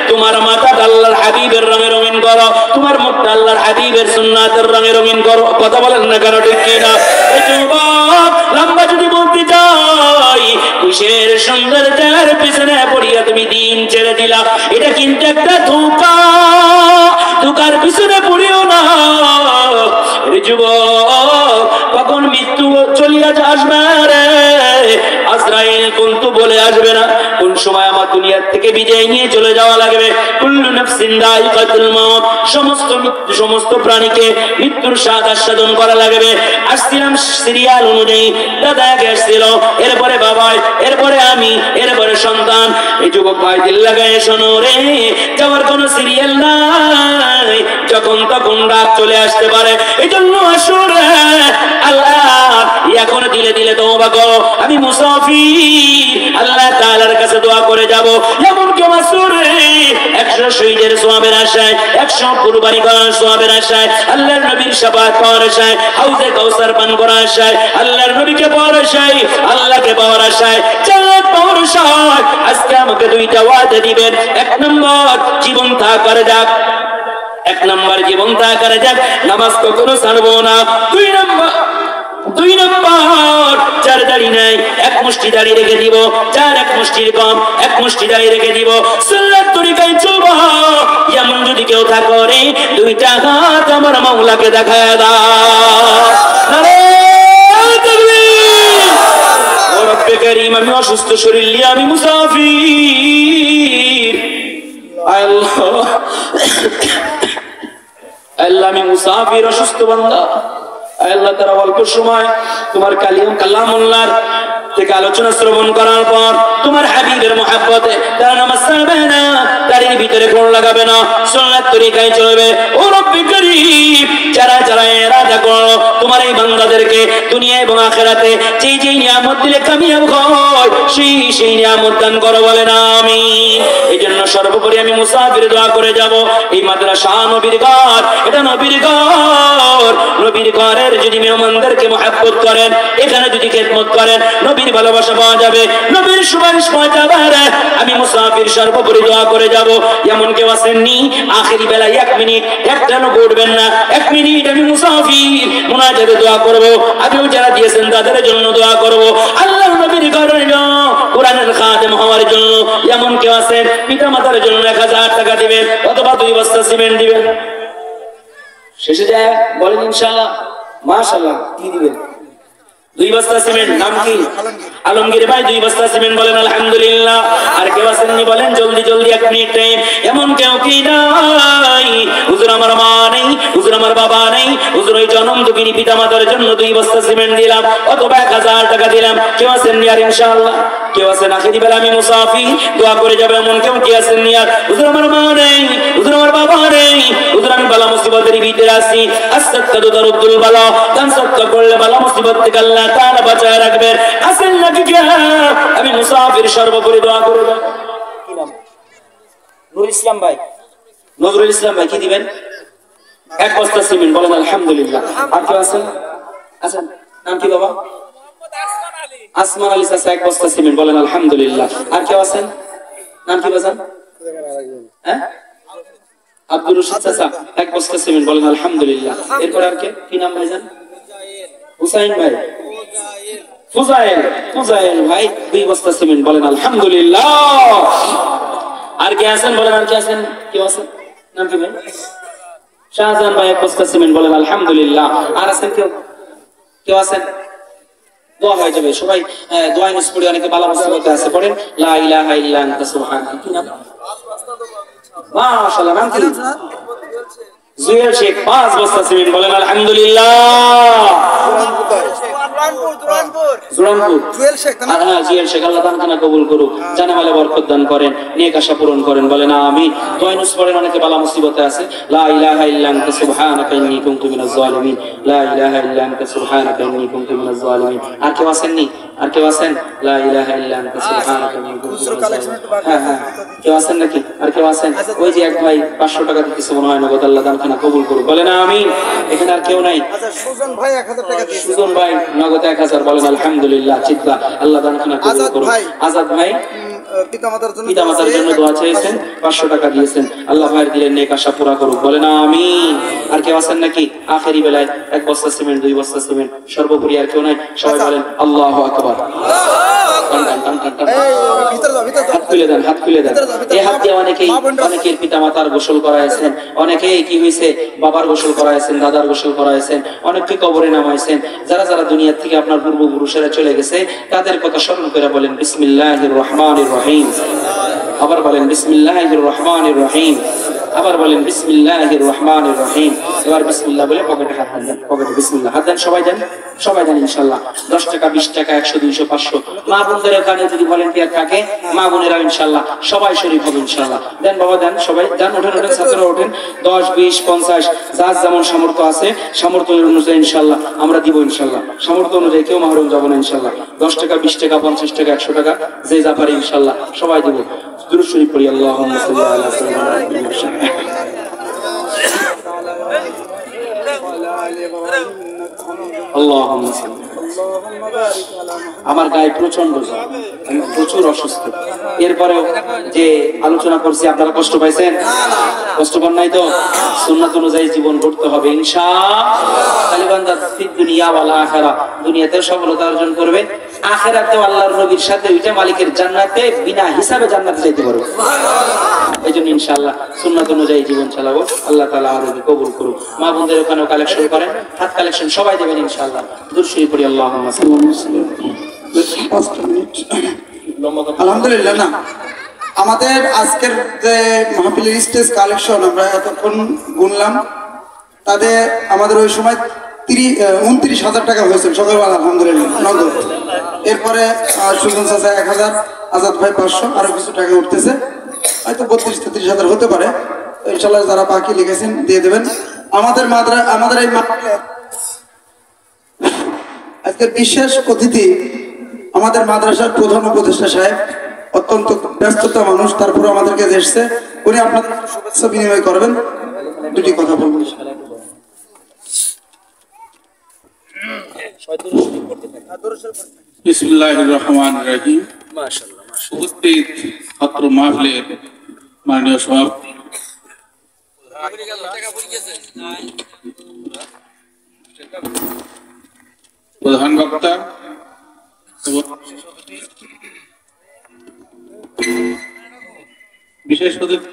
তোমার মাথাটা আল্লাহর হাবিবের রঙে রঙিন করো, তোমার মুখটা আল্লাহর হাবিবের সুন্নাতের রঙে রঙিন করো। কথা বলেন না কেন, ঠিক কিনা? এই যুবক লম্বা যদি বলতে যাই, কিসের সৌন্দর্যের পিছনে পড়িয়া তুমি দিন ছেড়ে দিলা, এটা কিন্তু একটা ধোঁকা, ধোঁকার পিছনে পড়িও না। যুবক কখন মৃত্যু চলিয়া আসবে রে, আজরাইল কিন্তু বলে আসবে না কোন সময় আমার দুনিয়ার থেকে বিদায় নিয়ে চলে যাওয়া লাগবে। কুল্লু নাফসিন যায়িকাতুল মাউত, সমস্ত প্রাণীকে মৃত্যুর স্বাদ আস্বাদন করা লাগবে। আসছিলাম সিরিয়াল অনুযায়ী, দাদা আগে আসছিল, এরপরে বাবা, এরপরে আমি, এরপরে সন্তান। এই যুবক ভাই দিল লাগায় শোনো রে, যাওয়ার কোনো সিরিয়াল নাই, যখন তখন ডাক চলে আসতে পারে। এই জন্য আসুন আল্লাহ এখন দিলে দিলে তওবা করো। আমি মুসাফির, আল্লাহ তাআলার কাছে দোয়া করে যাব। এমন কেউ আসুন 100 শহীদের সওয়াবের আশায়, 100 কুরবানি করার সওয়াবের আশায়, আল্লাহর নবীর শাফাআত পাওয়ার আশায়, হাউজে কাউসার পান করার আশায়, আল্লাহর নবীকে পাওয়ার আশায়, আল্লাহকে পাওয়ার আশায়, জান্নাত পাওয়ার আশায় আজকে আমাকে দুইটা ওয়াদা দিবেন। 1 নম্বর জীবন থাকার যাক, 1 নম্বর জীবন থাকার যাক, নামাজ কখনো ছাড়বো না। 2 নম্বর যার দাড়ি নাই 1 মুষ্টি দাড়ি রেখে দিব, যার 1 মুষ্টির কম 1 মুষ্টি দাড়ি রেখে দিব, সুন্নাত তরিকায় চলবো। এমন যদি কেউ থাকো রে, 2টা হাত আমার মাওলাকে দেখায় দাও। নারে তাকবীর। ও রব্বে কারীম, আমি অসুস্থ শরীর নিয়ে আমি মুসাফির। আল্লাহ আল্লাহ আমি মুসাফির, অসুস্থ বান্দা। আল্লাহ তারা অল্প সময় তোমার কালামুল্লাহর থেকে আলোচনা শ্রবণ করার পর তোমার হাবিবের মহব্বতে তারা নামাজ ছাড়বে না, তার ভিতরে কোন লাগাবে না, সুন্নাত তরিকায় চলবে। ও রব্বে কারীম যারা যারা এরাদা করো তোমার এই বান্দাদেরকে দুনিয়া এবং আখিরাতে যেই যেই নিয়ামত দিলে কামিয়াব হয় সেই নিয়ামত দান করো বলে না আমিন। এই জন্য সর্বোপরি আমি মুসাফির দোয়া করে যাব। এই মাদ্রাসা নবীর ঘর, এটা নবীর ঘর। নবীর ঘরের যদি মেহমানদেরকে মহব্বত করেন, এখানে যদি খেদমত করেন, নবীর ভালোবাসা পাওয়া যাবে, নবীর সুপারিশ পাওয়া যাবে। আমি মুসাফির সর্বোপরি দোয়া করে যাব। এমন কেউ আসেননি আখেরি বেলায় 1 মিনিট একটানো করবেন না, 1 মিনিট আমি মুসাফির মুনাজাতে দোয়া করব। আগেও যারা দিয়েছেন তাদের জন্য দোয়া করব। আল্লাহর নবীর ঘরের জন্য, কোরআনের খাদেম হওয়ার জন্য। এমন কেউ আছেন পিতা মাতার জন্য 1000 টাকা দিবেন অথবা 2 বস্তা সিমেন্ট দিবেন। শেষে যায় বলেন ইনশাআল্লাহ, মাশাআল্লাহ। কি দিবেন? 2 বস্তা সিমেন্ট। নাম কি? আলমগীর ভাই 2 বস্তা সিমেন্ট বলেন আলহামদুলিল্লাহ। আর কেউ আসেননি বলেন জলদি জলদি 1 মিনিট টাইম। এমন কেউ কি নাই হুজুর আমার মা নেই, হুজুর আমার বাবা নেই, হুজুর ওই জনম দুঃখিনী পিতা মাতার জন্য 2 বস্তা সিমেন্ট দিলাম অথবা 1000 টাকা দিলাম। কেউ আসেননি আর ইনশাআল্লাহ? কেউ আছেন আখেরি বেলা আমি মুসাফির দোয়া করে যাবে এমন কেউ কি আসেননি আর? হুজুর আমার মা নেই, হুজুর আমার বাবা নেই, হুজুর আমি বালা মুসিবতের ভিতরে আছি, আসাদকা দুরুল বালা, দান সাদকা করলে বালা মুসিবত থেকে আল্লাহ তাআলা বাঁচায় রাখবেন। আসেন নাকি কে? আমি মুসাফির সর্বোপরি দোয়া করে যাব। কি নাম? নুরুল ইসলাম ভাই, নজরুল ইসলাম ভাই কি দিবেন? 1 বস্তা সিমেন্ট বলেন আলহামদুলিল্লাহ। আর কেউ আছেন? আছেন? নাম কি বাবা? আসমান আলী চাচা 1 বস্তা সিমেন্ট বলেন আলহামদুলিল্লাহ। আর কেউ আছেন? নাম কি বাজান? হ্যাঁ, আব্দুর রশিদ চাচা 1 বস্তা সিমেন্ট বলেন আলহামদুলিল্লাহ। এরপর আর কে? কি নাম ভাইজান? হুসাইন ভাই, ফুজাইল ভাই 2 বস্তা সিমেন্ট বলেন আলহামদুলিল্লাহ। আর কে আছেন বলেন? আর কে আছেন? কেউ আছেন? নাম কি ভাই? শাহজাহান ভাই 1 বস্তা সিমেন্ট বলেন আলহামদুলিল্লাহ। আর আছেন কেউ? কেউ আছেন? দোয়া হয়ে যাবে সবাই। দোয়া নিস পড়ি, অনেকে বালা মুসিবতে আছে, পড়েন লা ইলাহা ইল্লা আনতা সুবহানাকা। কি নাম? মাশাআল্লাহ। নাম কি? জুয়েল শেখ 5 বস্তা সিমেন্ট বলেন আলহামদুলিল্লাহ। জুরানপুর জুয়েল শেখ, জুয়েল শেখ আল্লাহ দান খানা কবুল করুক, জানামালে বরকত দান করেন, নেক আশা পূরণ করেন বলেন আমিন। দোয়া নিস পড়েন, অনেকে বালা মুসিবতে আছে। লা ইলাহা ইল্লা আনতা সুবহানাকা ইন্নী কুনতু মিনাজ জালিমিন, লা ইলাহা ইল্লা আনতা সুবহানাকা ইন্নী কুনতু মিনাজ জালিমিন। আর কেউ আছেননি? আর কেউ আছেন? লা ইলাহা ইল্লা আনতা সুবহানাকা ইন্নী কুনতু মিনাজ জালিমিন। হ্যাঁ হ্যাঁ, কেউ আছেন নাকি? আর কেউ আছেন? ওই যে এক ভাই 500 টাকা দিতেছে মনে হয়, নগদ আল্লাহ দান খানা কবুল করুক বলেন আমিন। এখানে আর কেউ নাই? আচ্ছা, সুজন ভাই 1000 টাকা দিয়েছে। সুজন ভাই নগদ 1000 বলেন আলহামদুলিল্লাহ। চিত্রা আল্লাহ দান খানা কবুল করুক। আজাদ ভাই পিতামাতার জন্য দোয়া চেয়েছেন, 500 টাকা দিয়েছেন, আল্লাহ ভাইয়ের দিলেন নেক আশা পুরা করুক বলেন আমিন। আর কেউ আছেন নাকি? আখেরি বেলায় 1 বস্তা সিমেন্ট, 2 বস্তা সিমেন্ট সর্বোপরি আর কেউ নাই? সবাই বলেন আল্লাহু আকবার। হাত খুলে দেন, হাত খুলে দেন। এই হাত দিয়ে অনেকের পিতা মাতার গোসল করাইছেন, অনেকেই কি হয়েছে বাবার গোসল করাইছেন, দাদার গোসল করাইছেন, অনেককে কবরে নামাইছেন। যারা যারা দুনিয়া থেকে আপনার পূর্বপুরুষেরা চলে গেছে তাদের কথা স্মরণ করে বলেন বিসমিল্লাহির রহমানির রহিম। আবার বলেন বিসমিল্লাহির রহমানির রহিম। আবার বলেন বিসমিল্লাহির রহমানির রহিম। এবার বিসমিল্লাহ বলে পকেটে হাত দেন, পকেটে বিসমিল্লাহ হাত দেন। সবাই দেন, সবাই দেন ইনশাআল্লাহ। 10 টাকা, 20 টাকা, 100, 200, 500 মা বোনদের ওখানে যদি ভলান্টিয়ার থাকে মা বোনেরা ইনশাআল্লাহ সবাই শরীক হবে ইনশাআল্লাহ। দেন বাবা দেন, সবাই দেন। ওঠেন ওঠেন, ছাত্ররা ওঠেন। 10, 20, 50 যার যেমন সামর্থ্য আছে সামর্থ্য অনুযায়ী ইনশাআল্লাহ আমরা দিব ইনশাআল্লাহ। সামর্থ্য অনুযায়ী কেউ মাহরুম যাব না ইনশাআল্লাহ। 10 টাকা, 20 টাকা, 50 টাকা, 100 টাকা যে যা পারে ইনশাআল্লাহ সবাই দিব। দুরূদ শরীফ পড়ি আল্লাহুম্মা সাল্লি আলা সাইয়্যিদিনা আল্লাহুম্মা সাল্লি। আমার গায়ে প্রচন্ড জ্বর, আমি প্রচুর অসুস্থ। এরপরেও যে আলোচনা করছি আপনারা কষ্ট পাইছেন? কষ্ট পান নাই তো? সুন্নাত অনুযায়ী জীবন গড়তে হবে ইনশাআল্লাহ। তাহলে বান্দা ফিদ দুনিয়া ওয়াল আখিরা, দুনিয়াতেও সফলতা অর্জন করবে, আখিরাতেও আল্লাহর নবীর সাথে ওইটা মালিকের জান্নাতে বিনা হিসাবে জান্নাতে যেতে পারবে। এইজন্য ইনশাআল্লাহ সুন্নাত অনুযায়ী জীবন চালাবো। আল্লাহ তাআলা আমাদের কবুল করুক। মা বোনদের ওখানেও কালেকশন করেন, হাত কালেকশন সবাই দেবেন ইনশাআল্লাহ। দুরূদ শরীফ পড়ি আল্লাহুম্মা সাল্লি আলা সাইয়্যিদিনা। আলহামদুলিল্লাহ। না, আমাদের আজকের যে মাহফিলের স্টেজ কালেকশন আমরা এতক্ষণ গুনলাম, তাদের আমাদের ওই সময় 29,000 টাকা হয়েছে সকালবেলা আলহামদুলিল্লাহ নগদ। এরপরে সুজন চাচা 1000, আজাদ ভাই 500, আরো কিছু টাকা উঠতেছে, হয়তো 32-33 হাজার হতে পারে ইনশাআল্লাহ। যারা বাকি লিখেছেন দিয়ে দেবেন। আমাদের এই মাহফিলের আজকের বিশেষ অতিথি আমাদের মাদ্রাসার প্রধান উপদেষ্টা সাহেব, অত্যন্ত ব্যস্ততা মানুষ, তারপরে আমাদেরকে এসেছে। উনি আপনাদের শুভেচ্ছা বিনিময় করবেন, দুটি কথা বলবেন। বিসমিল্লাহির রহমানির রহিম। উপস্থিত ছাত্র মাহফিলের মাননীয় সভাপতি, প্রধান বক্তা এবং বিশেষ অতিথি,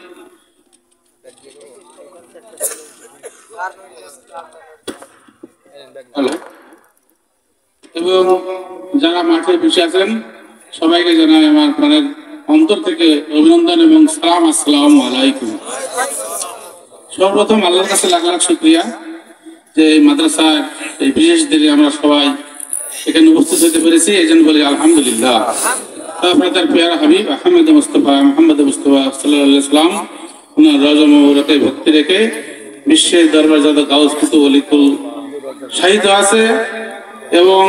এবং যারা মাঠে বসে আছেন সবাইকে জানাই আমার প্রাণের অন্তর থেকে অভিনন্দন এবং সালাম। আসসালামু আলাইকুম। সর্বপ্রথম আল্লাহর কাছে লাখ লাখ শুকরিয়া যে এই মাদ্রাসার এই বিশেষ দিনে আমরা সবাই এখানে উপস্থিত হতে পেরেছি, এই জন্য বলি আলহামদুলিল্লাহ। আপনাদের পেয়ারা হাবিব আহমেদ মুস্তফা মোহাম্মদ মুস্তফা সাল্লাল্লাহু আলাইহি সাল্লাম ওনার রওজা মুবারকে ভক্তি রেখে বিশ্বের দরবার যত গাউস কুতুব ওলিকুল শাহিদ আছে এবং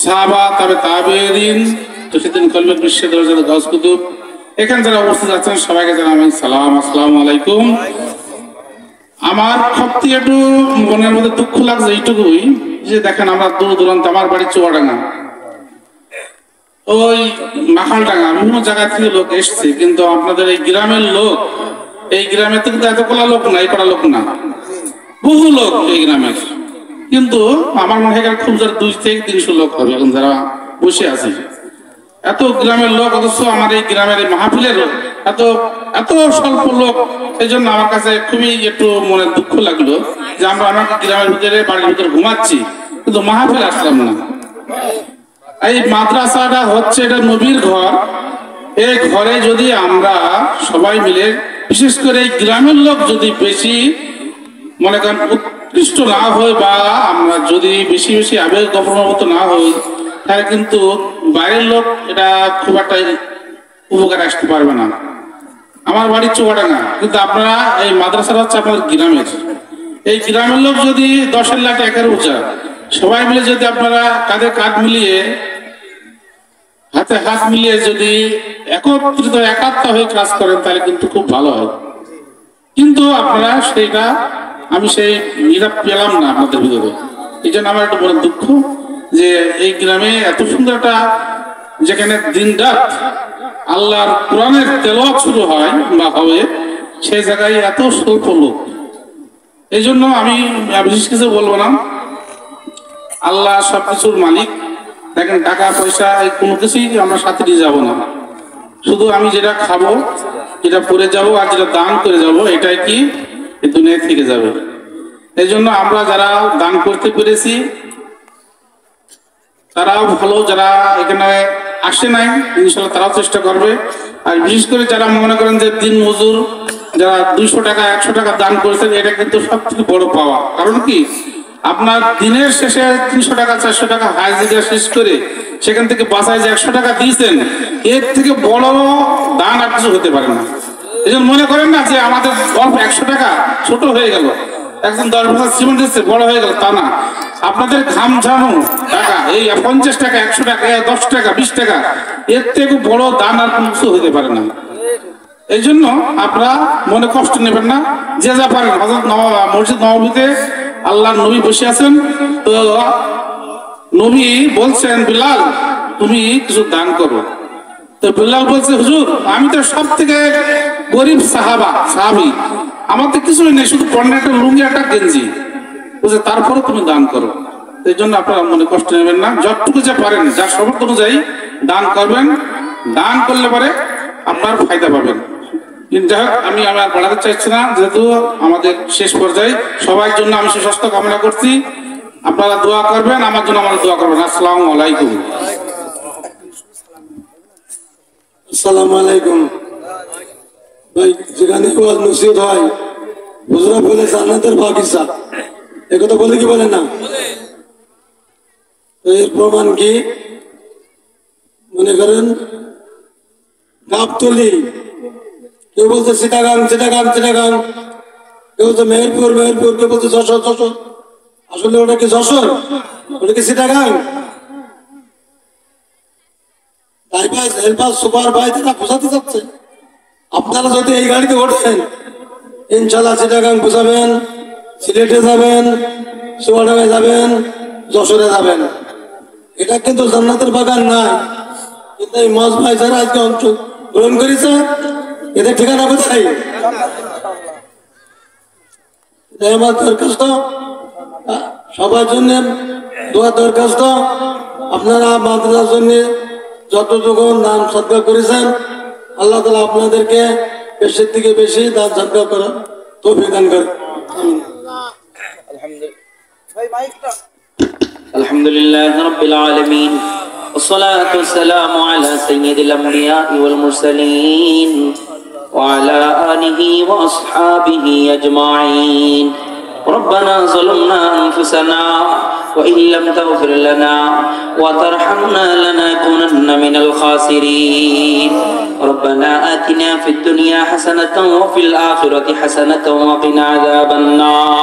সাহাবা তবে তাবেঈন তসিদিন কলবের বিশ্বের দরবার যত গাউস কুতুব এখানে যারা উপস্থিত আছেন সবাইকে জানাই সালাম, আসসালামু আলাইকুম। আমার সবথেকে একটু মনের মধ্যে দুঃখ লাগছে এইটুকুই যে দেখেন আমরা দূর দূরান্ত, আমার বাড়ি চুয়াডাঙ্গা, ওই মাখালডাঙ্গা, বিভিন্ন জায়গা থেকে লোক এসছে, কিন্তু আপনাদের এই গ্রামের লোক, এই গ্রামের থেকে তো এতগুলা লোক না, এই পাড়া লোক না, বহু লোক এই গ্রামের, কিন্তু আমার মনে হয় খুব যারা 200 থেকে 300 লোক হবে এখন যারা বসে আছে, এত গ্রামের লোক, অথচ আমার এই গ্রামের এই মাহফিলের এত এত স্বল্প লোক। এই জন্য আমার কাছে খুবই একটু মনে দুঃখ লাগলো যে আমরা আমাকে গ্রামের ভিতরে বাড়ির ভিতরে ঘুমাচ্ছি কিন্তু মাহফিল আসলাম না। এই মাদ্রাসাটা হচ্ছে এটা নবীর ঘর, এই ঘরে যদি আমরা সবাই মিলে, বিশেষ করে এই গ্রামের লোক যদি বেশি মনে করেন উৎকৃষ্ট না হয় বা আমরা যদি বেশি বেশি আবেগ গভীরমত না হই, তাহলে কিন্তু বাইরের লোক এটা খুব একটা উপকার আসতে পারবে না। আমার বাড়ি চুয়াডাঙ্গা, কিন্তু আপনারা এই মাদ্রাসাটা হচ্ছে আপনার গ্রামের, এই গ্রামের লোক যদি 10 লাখ একের উঁচা সবাই মিলে যদি আপনারা কাঁধে কাঁধ মিলিয়ে হাতে হাত মিলিয়ে যদি একত্রিত একাত্ম হয়ে কাজ করেন তাহলে কিন্তু খুব ভালো হয়। কিন্তু আপনারা সেইটা আমি সেই নিরাপ পেলাম না আপনাদের ভিতরে, এই জন্য আমার একটু বড় দুঃখ যে এই গ্রামে এত সুন্দর একটা, যেখানে দিন রাত আল্লাহর কোরআনের তেলাওয়াত শুরু হয় বা হবে, সেই জায়গায় এত স্বল্প লোক। এই জন্য আমি বিশেষ কিছু বলবো না, আল্লাহ সবকিছুর মালিক। দেখেন টাকা পয়সা এই কোনো কিছুই আমরা সাথে নিয়ে যাবো না, শুধু আমি যেটা খাবো, যেটা পরে যাব আর যেটা দান করে যাব, এটাই কি এই দুনিয়া থেকে যাবে। এই জন্য আমরা যারা দান করতে পেরেছি তারাও ভালো, যারা এখানে আসে নাই ইনশাল্লাহ তারাও চেষ্টা করবে। আর বিশেষ করে যারা মনে করেন যে দিন মজুর, যারা 200 টাকা 100 টাকা দান করেছেন, এটা কিন্তু সব থেকে বড় পাওয়া। কারণ কি আপনার দিনের শেষে 300 টাকা 400 টাকা হাজিরা শেষ করে সেখান থেকে বাঁচায় যে 100 টাকা দিয়েছেন, এর থেকে বড় দান আর কিছু হতে পারে না। এই জন্য মনে করেন না যে আমাদের অল্প 100 টাকা ছোট হয়ে গেল, একজন 10 বছর সিমেন্ট দিচ্ছে বড় হয়ে গেল, তা না। আপনাদের ঘাম ঝামু টাকা, এই 50 টাকা 100 টাকা 10 টাকা 20 টাকা, এর থেকে বড় দান আর কিছু হতে পারে না। এই জন্য আপনারা মনে কষ্ট নেবেন না, যে যা পারেন। হযরত মসজিদ নববীতে আল্লাহর নবী বসে আছেন, তো নবী বলছেন বিলাল তুমি কিছু দান করো। তো বিলাল বলছে হুজুর আমি তো সব থেকে গরিব সাহাবী, আমার তো কিছুই নেই, শুধু পণ্যের একটা লুঙ্গি একটা গেঞ্জি, বুঝে তারপরে তুমি দান করো। এই জন্য আপনারা মনে কষ্ট নেবেন না, যতটুকু যা পারেন যার সামর্থ্য অনুযায়ী দান করবেন। দান করলে পরে আপনার ফায়দা পাবেন। যাই হোক, আমি আমার বাড়াতে চাইছি না, যেহেতু আমাদের শেষ পর্যায়ে। সবার জন্য আমি সুস্বাস্থ্য কামনা করছি, আপনারা দোয়া করবেন, আমার জন্য আমার দোয়া করবেন। আসসালামু আলাইকুম। আসসালামু আলাইকুম। ভাই যেখানে ওয়াজ নসিহত হয় হুজুরা বলে জান্নাতের বাগিচা, একথা বলে কি বলে না? এর প্রমাণ কি? মনে করেন গাবতলি, কেউ বলছে চিটাগাং চিটাগাং চিটাগাং, কেউ তো মেহেরপুর মেহেরপুর, কেউ বলছে যশোর যশোর। আসলে ওটা কি যশোর? ওটা কি চিটাগাং? ড্রাইভার হেল্পার সুপার ভাই তারা বোঝাতে চাচ্ছে আপনারা যদি এই গাড়িতে ওঠেন ইনশাল্লাহ চিটাগাং বোঝাবেন, সিলেটে যাবেন, চুয়াডাঙ্গায় যাবেন, যশোরে যাবেন। এটা কিন্তু জান্নাতের বাগান নাই। কিন্তু এই মজ ভাই যারা আজকে অংশ গ্রহণ করেছে এদের ঠিকানা কোথায়? আমার দরখাস্ত সবার জন্য দোয়া দরখাস্ত, আপনারা মাদ্রাসার জন্য যতটুকু দান সদকা করেছেন আল্লাহ তাআলা আপনাদেরকে বেশির থেকে বেশি দান সদকা করার তৌফিক দান করেন। আমিন। আলহামদুলিল্লাহ রাব্বিল আলামিন والصلاة والسلام على سيد الأنبياء والمرسلين وعلى آله وأصحابه أجمعين. ربنا ظلمنا أنفسنا وإن لم تغفر لنا وترحمنا لنكونن من الخاسرين. ربنا آتنا في الدنيا حسنة وفي الآخرة حسنة وقنا عذاب النار.